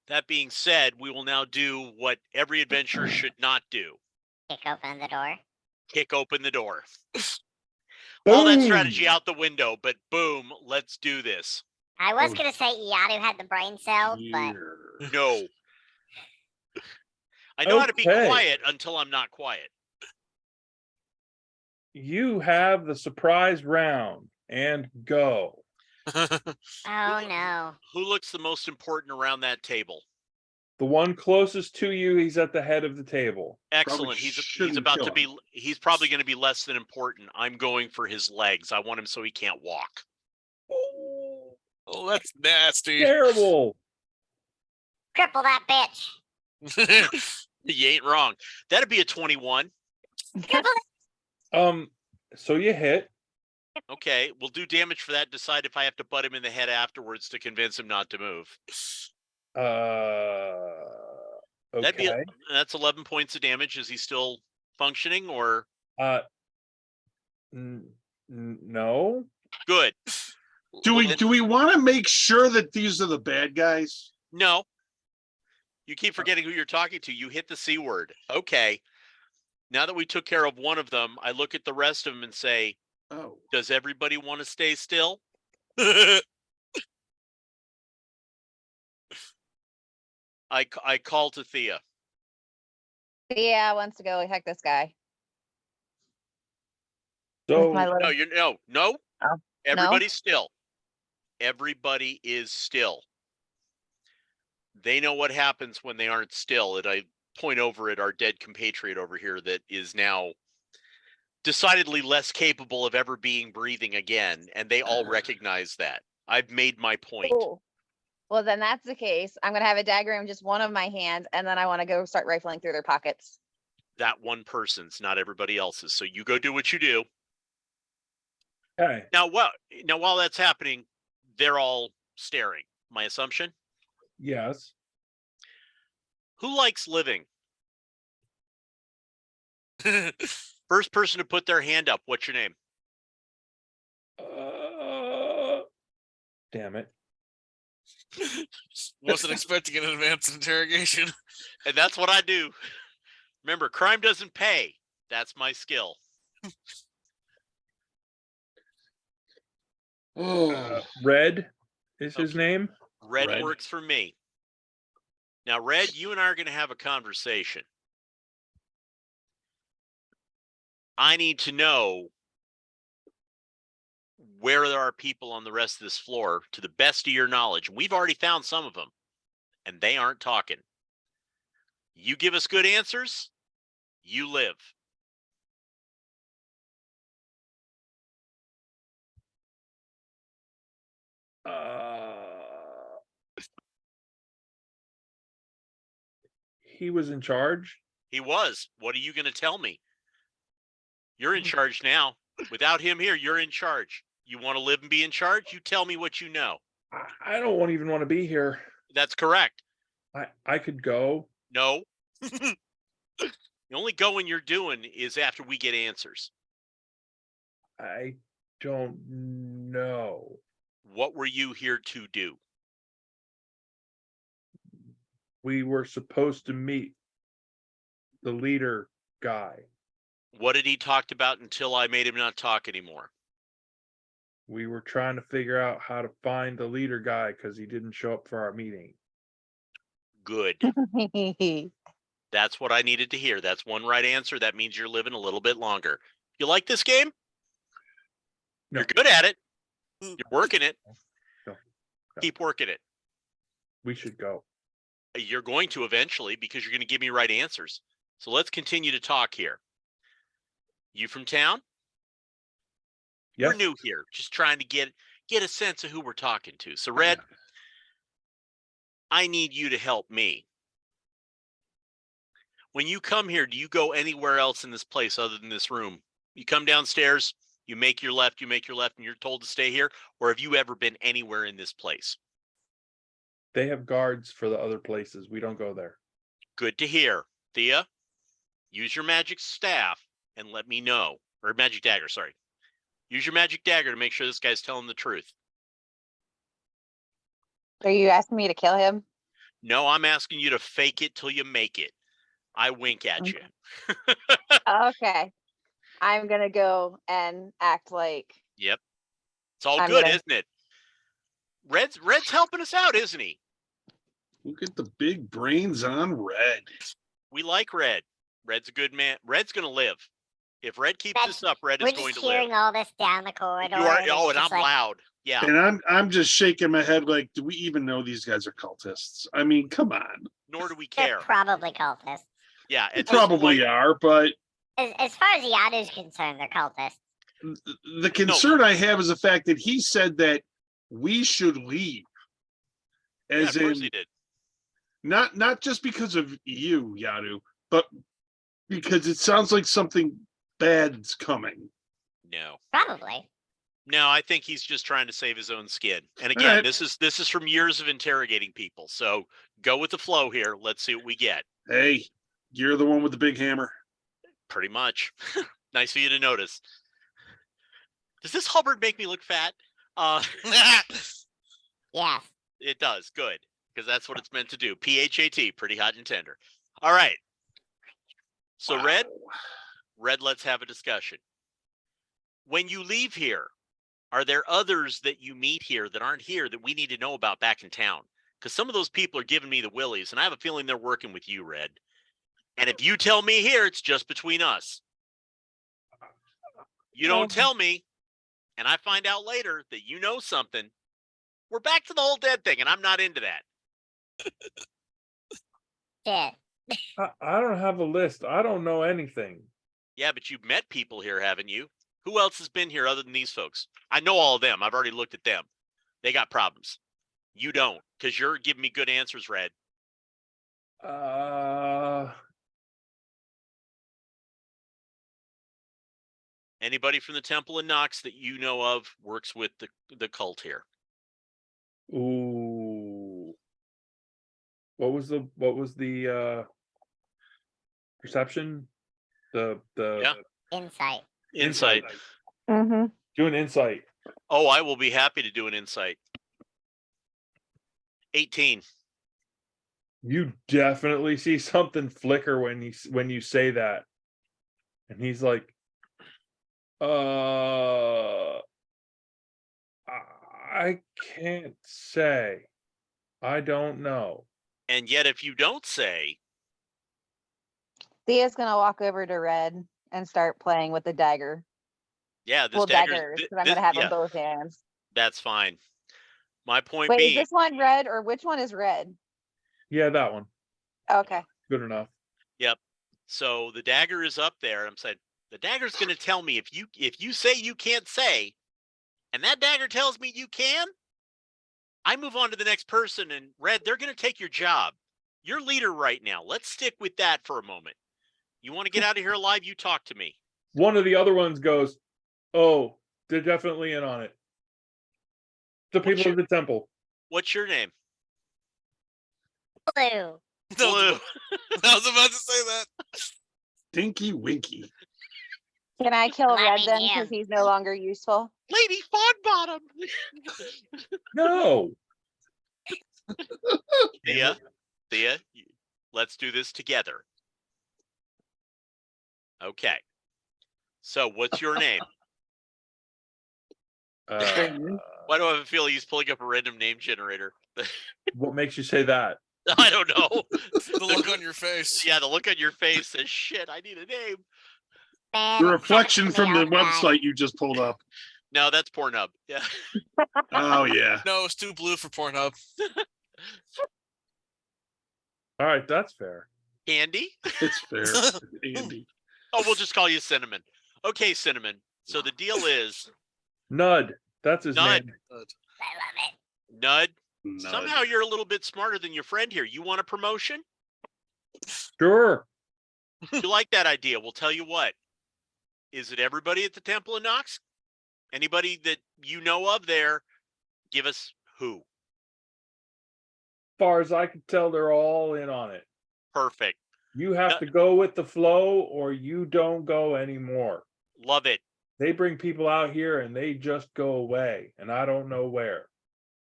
that being said, we will now do what every adventurer should not do. Kick open the door. Kick open the door. All that strategy Boom. out the window, but boom, let's do this. I was Oh, gonna say Iadu had the brain cell, but Dear. No. I know how to be Okay. quiet until I'm not quiet. You have the surprise round and go. oh no. Who looks the most important around that table? The one closest to you, he's at the head of the table. Excellent. He's shouldn't about kill to be. He's probably going to be less than important. I'm going for his legs. I want him so he can't walk. Oh, that's nasty. Terrible. Cripple that bitch. You ain't wrong. That'd be a 21. Cripple that. So you hit. Okay, we'll do damage for that. Decide if I have to butt him in the head afterwards to convince him not to move. That'd be Okay. that's 11 points of damage. Is he still functioning or No. good? Do Well, then- we want to make sure that these are the bad guys? No. You keep forgetting who you're talking to. You hit the C word. Okay. Now that we took care of one of them, I look at the rest of them and say, Oh, does everybody want to stay still? I call to Thea. Yeah, wants to go heck this guy. So My little- No, you're no. Oh, no? Everybody's still. Everybody is still. They know what happens when they aren't still. And I point over at our dead compatriot over here that is now decidedly less capable of ever being breathing again. And they all recognize that. I've made my point. Cool. Well, then that's the case. I'm gonna have a dagger in just one of my hands, and then I want to go start rifling through their pockets. That one person's, not everybody else's. So you go do what you do. okay. Now while that's happening, they're all staring. My assumption? Yes. Who likes living? First person to put their hand up. What's your name? Damn it. Wasn't expecting an advanced interrogation. And that's what I do. Remember, crime doesn't pay. That's my skill. Red is his Okay. name. Red Red. works for me. Now, Red, you and I are going to have a conversation. I need to know where there are people on the rest of this floor to the best of your knowledge. We've already found some of them, and they aren't talking. You give us good answers, you live. He was in charge. He was. What are you going to tell me? You're in charge now. Without him here, you're in charge. You want to live and be in charge? You tell me what you know. I don't even want to be here. That's correct. I could go. No. The only going you're doing is after we get answers. I don't know. What were you here to do? We were supposed to meet the leader guy. What did he talk about until I made him not talk anymore? We were trying to figure out how to find the leader guy because he didn't show up for our meeting. Good. That's what I needed to hear. That's one right answer. That means you're living a little bit longer. You like this game? No. You're good at it. You're working it. No. Keep working it. We should go. You're going to eventually because you're going to give me right answers. So let's continue to talk here. You from town? Yes. We're new here, just trying to get a sense of who we're talking to. So Red, I need you to help me. When you come here, do you go anywhere else in this place other than this room? You come downstairs, you make your left, and you're told to stay here? Or have you ever been anywhere in this place? They have guards for the other places. We don't go there. Good to hear. Thea, use your magic staff and let me know. Or magic dagger, sorry. Use your magic dagger to make sure this guy's telling the truth. Are you asking me to kill him? No, I'm asking you to fake it till you make it. I wink at you. Okay. I'm gonna go and act like Yep. It's all I'm good, gonna- isn't it? Red's helping us out, isn't he? Look at the big brains on Red. We like Red. Red's a good man. Red's going to live. If Red keeps That's- this up, Red We're is going just to live. hearing all this down the corridor. You are, and oh, it's and I'm just like, loud. Yeah. And I'm just shaking my head like, do we even know these guys are cultists? I mean, come on. Nor do we They're care. probably cultists. Yeah. They At this probably point, are, but As far as Yadu's concerned, they're cultists. the concern I have is the fact that he said that we should leave. yeah, As of course in, he did. not just because of you, Yadu, but because it sounds like something bad's coming. No. Probably. No, I think he's just trying to save his own skin. And again, Alright. this is from years of interrogating people. So go with the flow here. Let's see what we get. Hey, you're the one with the big hammer. Pretty much. Nice for you to notice. Does this Hubbard make me look fat? Yes. It does. Good. Because that's what it's meant to do. PHAT, pretty hot and tender. All right. So Wow. Red, let's have a discussion. When you leave here, are there others that you meet here that aren't here that we need to know about back in town? Because some of those people are giving me the willies, and I have a feeling they're working with you, Red. And if you tell me here, it's just between us. You don't tell me, and I find out later that you know something, we're back to the whole dead thing, and I'm not into that. Shit. I don't have a list. I don't know anything. Yeah, but you've met people here, haven't you? Who else has been here other than these folks? I know all of them. I've already looked at them. They got problems. You don't, because you're giving me good answers, Red. Anybody from the Temple in Nox that you know of works with the cult here. Ooh. What was the perception? The Yeah. Insight. Insight. Mm-hmm. Do an insight. Oh, I will be happy to do an insight. 18. You definitely see something flicker when you say that. And he's like, I can't say. I don't know. And yet, if you don't say, Thea's gonna walk over to Red and start playing with the dagger. yeah, this Well, dagger's, daggers, because I'm gonna have them both hands. that's fine. My point Wait, is being, this one red or which one is red? Yeah, that one. Okay. Good enough. so the dagger is up there. I'm saying the dagger's going to tell me if you say you can't say, and that dagger tells me you can, I move on to the next person. And Red, they're going to take your job. You're leader right now. Let's stick with that for a moment. You want to get out of here alive? You talk to me. One of the other ones goes, Oh, they're definitely in on it. The What's people of the temple. What's your name? Blue. Blue. I was about to say that. Dinky Winky. Can I kill Let Red me then DM. because he's no longer useful? Lady Fogbottom. No. Thea, let's do this together. Okay. So what's your name? Why do I have a feeling he's pulling up a random name generator? What makes you say that? I don't know. The look on your face. Yeah, the look on your face says, shit, I need a name. Man, The reflection text me from the all time. website you just pulled up. No, that's Pornhub. Yeah. Oh yeah. No, it's too blue for Pornhub. All right, that's fair. Candy? It's fair. Andy. Oh, we'll just call you Cinnamon. Okay, Cinnamon. So the deal is, Nud. That's his Nud. name. I love it. Nud, No. somehow you're a little bit smarter than your friend here. You want a promotion? Sure. You like that idea? We'll tell you what. Is it everybody at the Temple of Nox? Anybody that you know of there? Give us who. Far as I can tell, they're all in on it. Perfect. You have to go with the flow or you don't go anymore. Love it. They bring people out here and they just go away, and I don't know where.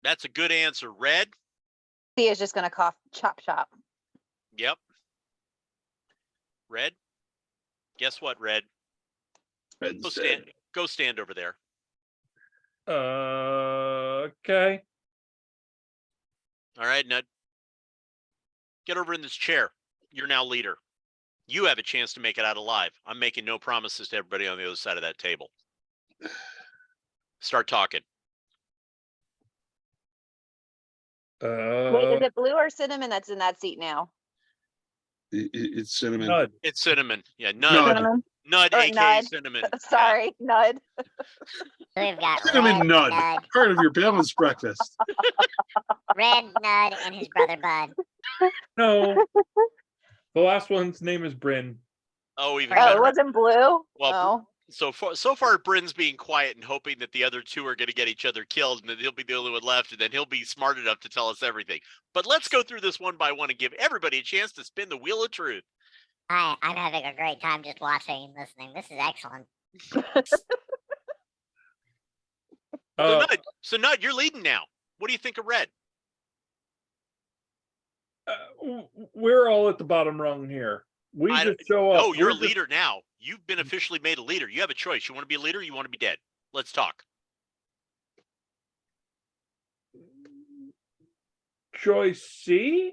That's a good answer. Red? Thea's just gonna cough chop chop. Yep. Red? Guess what, Red? Go stand over there. Okay. All right, Nud. Get over in this chair. You're now leader. You have a chance to make it out alive. I'm making no promises to everybody on the other side of that table. Start talking. Wait, is it Blue or Cinnamon that's in that seat now? It's Cinnamon. Nud. It's Cinnamon. Yeah, Nud. Nud. Cinnamon. Nud, Or aka Nud. Cinnamon. Yeah. Sorry, Nud. We've got Cinnamon Red Nud. Nud, Part of your balanced breakfast. Red Nud, and his brother Bud. No. The last one's name is Bryn. Oh, even Oh, it better. wasn't Blue? Well, Oh. So far, Bryn's being quiet and hoping that the other two are going to get each other killed, and that he'll be the only one left, and then he'll be smart enough to tell us everything. But let's go through this one by one and give everybody a chance to spin the wheel of truth. I'm having a great time just watching and listening. This is excellent. So Nud, you're leading now. What do you think of Red? We're all at the bottom rung here. We just show up. Oh, you're We're a leader now. You've been officially made a leader. You have a choice. You want to be a leader? Or you want to be dead? Let's talk. Choice C?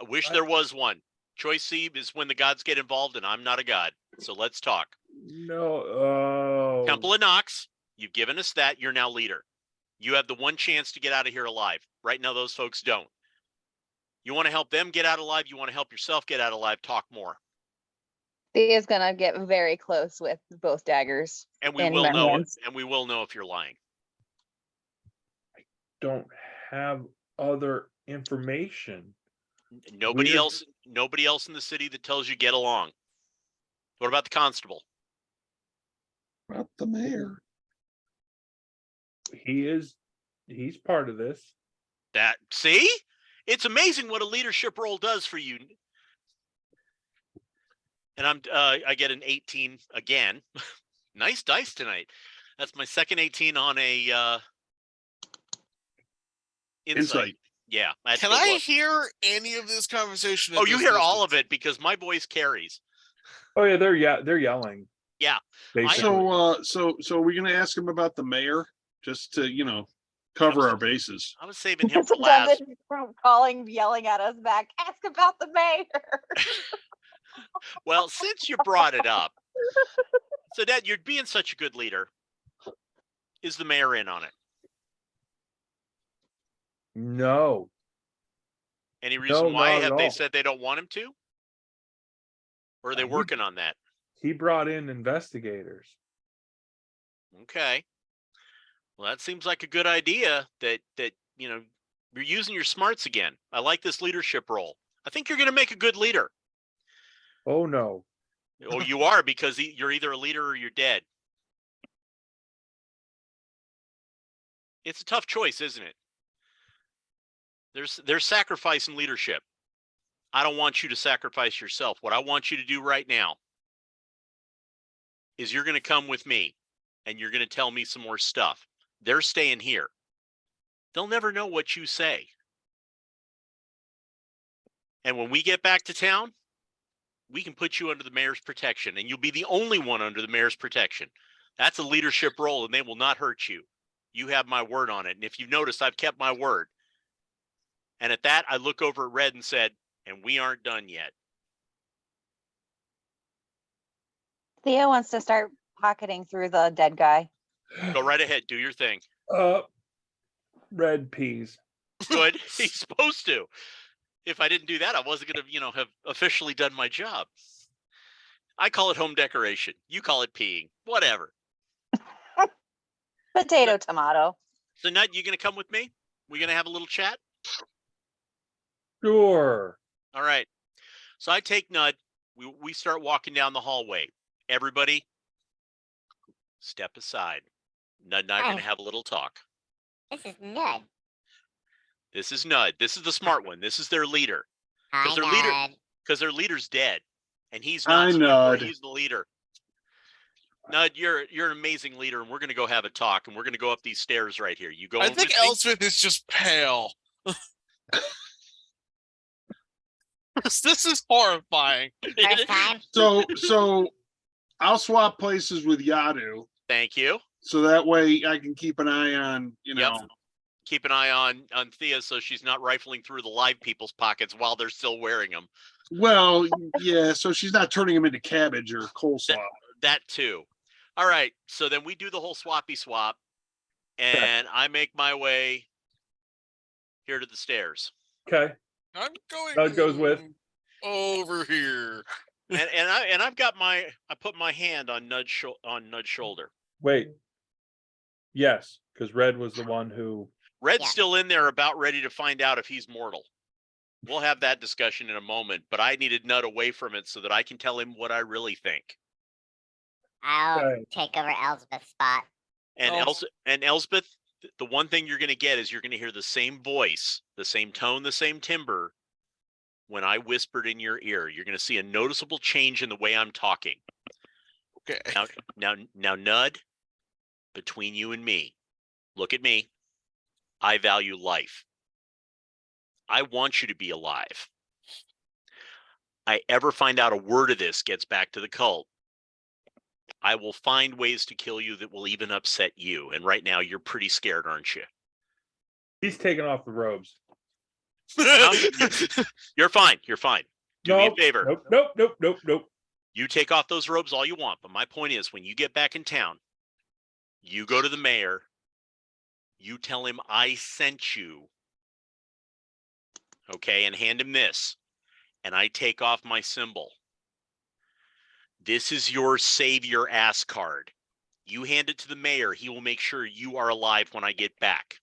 I wish there was one. Choice C is when the gods get involved, and I'm not a god. So let's talk. No. Oh. Temple of Nox, you've given us that. You're now leader. You have the one chance to get out of here alive. Right now, those folks don't. You want to help them get out alive? You want to help yourself get out alive? Talk more. Thea's gonna get very close with both daggers. And we in will my know. hands. And we will know if you're lying. Don't have other information. Nobody Weird. else. Nobody else in the city that tells you get along. What about the constable? Not the mayor. He's part of this. That see? It's amazing what a leadership role does for you. And I get an 18 again. Nice dice tonight. That's my second 18 on a insight. Yeah. Can I hear any of this conversation? Oh, you hear all of it because my voice carries. Oh yeah, they're yelling. Yeah. Basically. So are we gonna ask him about the mayor? Just to, cover our bases. I was saving him for last. Calling, yelling at us back. Ask about the mayor. Well, since you brought it up, so Dad, you're being such a good leader. Is the mayor in on it? No. Any reason No, why? not at Have they all. said they don't want him to? Or are they He- working on that? He brought in investigators. Okay. Well, that seems like a good idea that you're using your smarts again. I like this leadership role. I think you're going to make a good leader. Oh no. Oh, you are, because you're either a leader or you're dead. It's a tough choice, isn't it? There's sacrifice in leadership. I don't want you to sacrifice yourself. What I want you to do right now is you're going to come with me and you're going to tell me some more stuff. They're staying here. They'll never know what you say. And when we get back to town, we can put you under the mayor's protection, and you'll be the only one under the mayor's protection. That's a leadership role, and they will not hurt you. You have my word on it. And if you've noticed, I've kept my word. And at that, I look over at Red and said, and we aren't done yet. Theo wants to start pocketing through the dead guy. Go right ahead. Do your thing. Red peas. Good. He's supposed to. If I didn't do that, I wasn't going to, have officially done my job. I call it home decoration. You call it peeing. Whatever. Potato, tomato. So, Nut, you going to come with me? We going to have a little chat? Sure. All right. So I take Nud. We start walking down the hallway. Everybody, step aside. Nud and I are going to have a little talk. This is Nud. This is Nud. This is the smart one. This is their leader. Hi, Nud. Because their leader's dead, and he's Hi, not. Nud. He's the leader. Nud, you're an amazing leader, and we're going to go have a talk, and we're going to go up these stairs right here. You go. I in think with me? Elspeth is just pale. This is horrifying. First time. So I'll swap places with Yadu, Thank you. so that way I can keep an eye on, Keep an eye on Thea so she's not rifling through the live people's pockets while they're still wearing them. Well, yeah, so she's not turning them into cabbage or coleslaw. That too. All right. So then we do the whole swappy swap, and I make my way here to the stairs. Okay. I'm going. Nud goes with. Over here. And I've got I put my hand on Nud's shoulder. Wait. Yes, because Red was the one who. Red's Yeah. still in there, about ready to find out if he's mortal. We'll have that discussion in a moment, but I needed Nud away from it so that I can tell him what I really think. I'll Okay. take over Elspeth's spot. And Oh. Elspeth, the one thing you're going to get is you're going to hear the same voice, the same tone, the same timbre when I whispered in your ear. You're going to see a noticeable change in the way I'm talking. Okay. Now, Nud, between you and me, look at me. I value life. I want you to be alive. I ever find out a word of this gets back to the cult, I will find ways to kill you that will even upset you. And right now, you're pretty scared, aren't you? He's taking off the robes. You're fine. You're fine. Do me a favor. Nope. You take off those robes all you want. But my point is, when you get back in town, you go to the mayor. You tell him I sent you. Okay, and hand him this. And I take off my symbol. This is your save your ass card. You hand it to the mayor. He will make sure you are alive when I get back.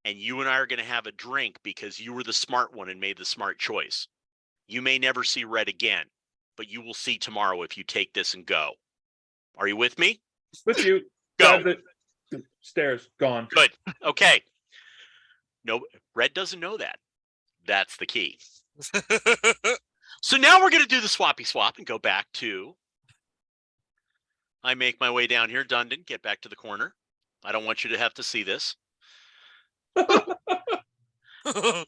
And you and I are going to have a drink because you were the smart one and made the smart choice. You may never see Red again, but you will see tomorrow if you take this and go. Are you with me? With you. Go. Grab the stairs. Gone. Good. Okay. No, Red doesn't know that. That's the key. So now we're going to do the swappy swap and go back to. I make my way down here. Dundon, get back to the corner. I don't want you to have to see this. I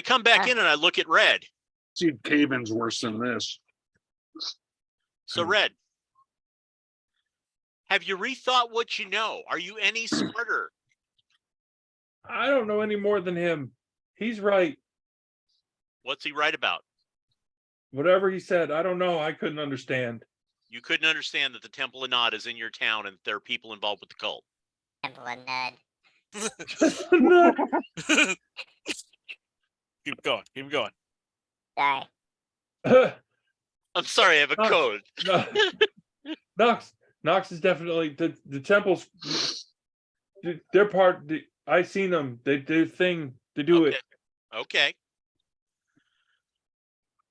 come back in and I look at Red. See, Caven's worse than this. So Red, have you rethought what you know? Are you any smarter? I don't know any more than him. He's right. What's he right about? Whatever he said, I don't know. I couldn't understand. You couldn't understand that the Temple of Nod is in your town and there are people involved with the cult. Temple of Nud. Keep going. Keep going. Sorry. I'm sorry, I have a code. Nox is definitely the temples. They're part. I seen them. They do thing. They do it. Okay.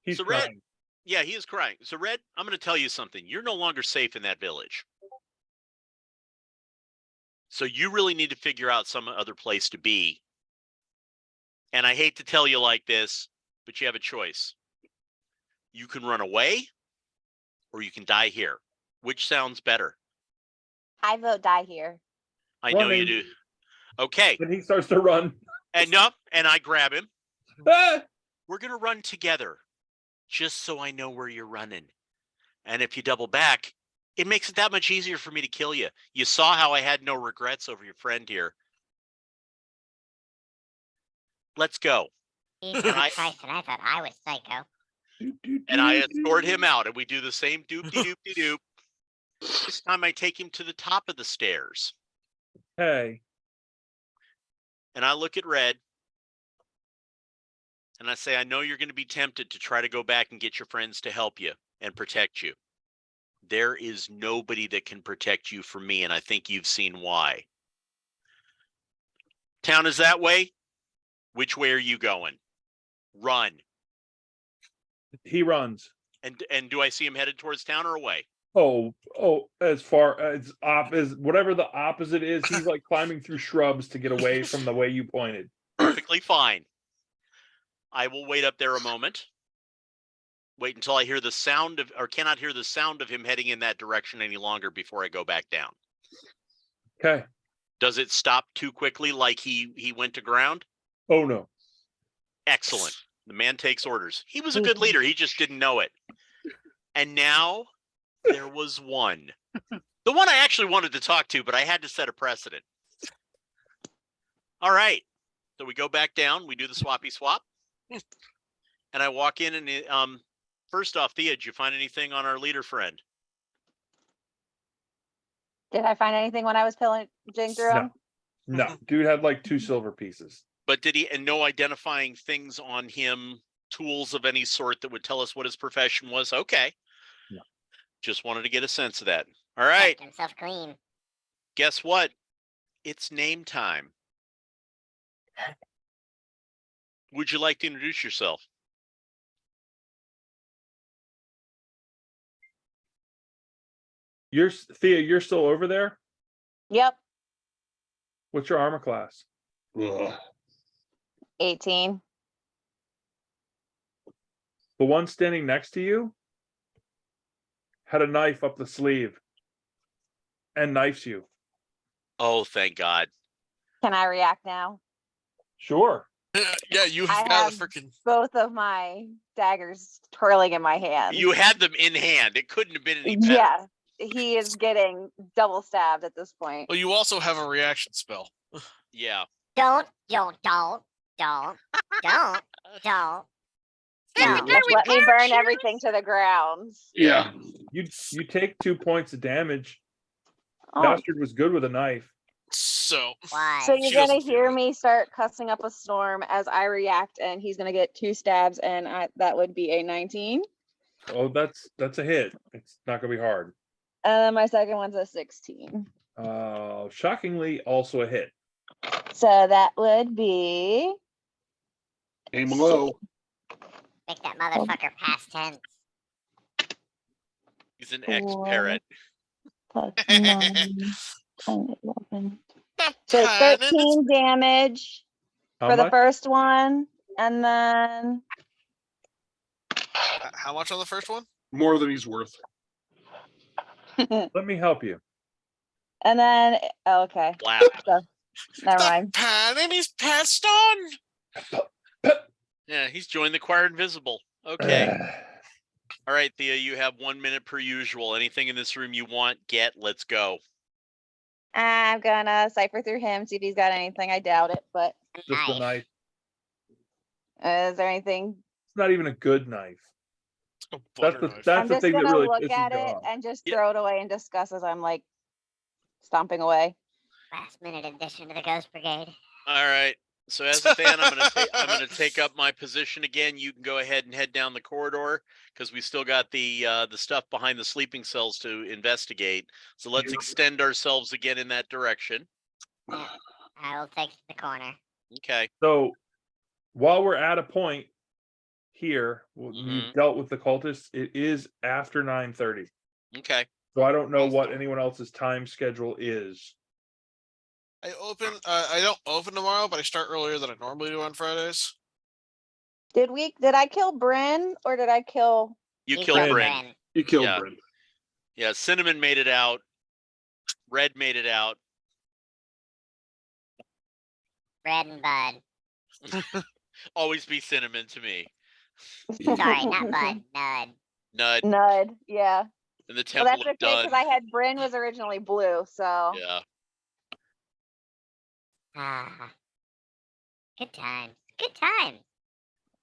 He's So Red, crying. yeah, he is crying. So Red, I'm going to tell you something. You're no longer safe in that village. So you really need to figure out some other place to be. And I hate to tell you like this, but you have a choice. You can run away or you can die here. Which sounds better? I vote die here. I know you Running. do. Okay. And he starts to run. And no, and I grab him. Ah! We're going to run together just so I know where you're running. And if you double back, it makes it that much easier for me to kill you. You saw how I had no regrets over your friend here. Let's go. Jesus I- Christ, and I thought I was psycho. And I escort him out, and we do the same doop-de-doop-de-doop. This time I take him to the top of the stairs. Hey. And I look at Red. And I say, I know you're going to be tempted to try to go back and get your friends to help you and protect you. There is nobody that can protect you from me, and I think you've seen why. Town is that way? Which way are you going? Run. He runs. And do I see him headed towards town or away? Oh, as far as whatever the opposite is, he's like climbing through shrubs to get away from the way you pointed. Perfectly fine. I will wait up there a moment. Wait until I hear the sound of, or cannot hear the sound of him heading in that direction any longer before I go back down. Okay. Does it stop too quickly like he went to ground? Oh no. Excellent. The man takes orders. He was a good leader. He just didn't know it. And now there was one. The one I actually wanted to talk to, but I had to set a precedent. All right. So we go back down. We do the swappy swap. And I walk in and first off, Thea, did you find anything on our leader friend? Did I find anything when I was pillaging through No. them? No. Dude had like 2 silver pieces. But did he, and no identifying things on him, tools of any sort that would tell us what his profession was? Okay. No. Just wanted to get a sense of that. All right. Kept himself clean. Guess what? It's name time. Would you like to introduce yourself? Thea, you're still over there? Yep, What's your armor class? Ugh. 18. The one standing next to you had a knife up the sleeve and knifes you. Oh, thank God. Can I react now? Sure. Yeah, you I have got a have- freaking. Both of my daggers twirling in my hand. You had them in hand. It couldn't have been any better. Yeah, he is getting double stabbed at this point. Well, you also have a reaction spell. Yeah. Don't. Just let me burn everything to the ground. Yeah. You take 2 points of damage. Oh, Bastard was good with a knife. So Why? so She you're gonna doesn't feel hear it. me start cussing up a storm as I react, and he's gonna get 2 stabs, and that would be a 19. Oh, that's a hit. It's not gonna be hard. And then my second one's a 16. Shockingly, also a hit. So that would be Aim low. Make that motherfucker past tense. He's an ex-parrot. plus 9, 10, 11. So 13 damage How for the much? first one, and then How much on the first one? More than he's worth. Let me help you. okay, Blap. so never The mind. pattern is passed on. Yeah, he's joined the choir invisible. Okay. All right, Thea, you have 1 minute per usual. Anything in this room you want, get, let's go. I'm gonna cipher through him, see if he's got anything. I doubt it, but Just a knife. is there anything? It's not even a good knife. A That's butter the knife. that's I'm the just thing that gonna really look pisses at you it off. and just Yeah. throw it away in disgust as I'm like stomping away. Last minute addition to the Ghost Brigade. All right. So as a fan, I'm gonna take up my position again. You can go ahead and head down the corridor because we still got the stuff behind the sleeping cells to investigate. So let's extend ourselves again in that direction. I will take the corner. Okay. So while we're at a point here, Mhm. you've dealt with the cultists. It is after 9:30. Okay. So I don't know Nice what job. anyone else's time schedule is. I don't open tomorrow, but I start earlier than I normally do on Fridays. Did I kill Bryn or did I kill? You You killed Bryn. Bryn. You killed Yeah. Bryn. Yeah, Cinnamon made it out. Red made it out. Bread and bud. Always be Cinnamon to me. Sorry, not bud. Nud. Nud Nud, yeah. in the Well, Temple that's of okay Dun. because I had Bryn was originally blue, so Yeah. Ah. Good times. Good times.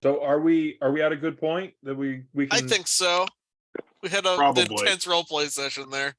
So are we at a good point that we I can think so. We had a Probably. intense role play session there.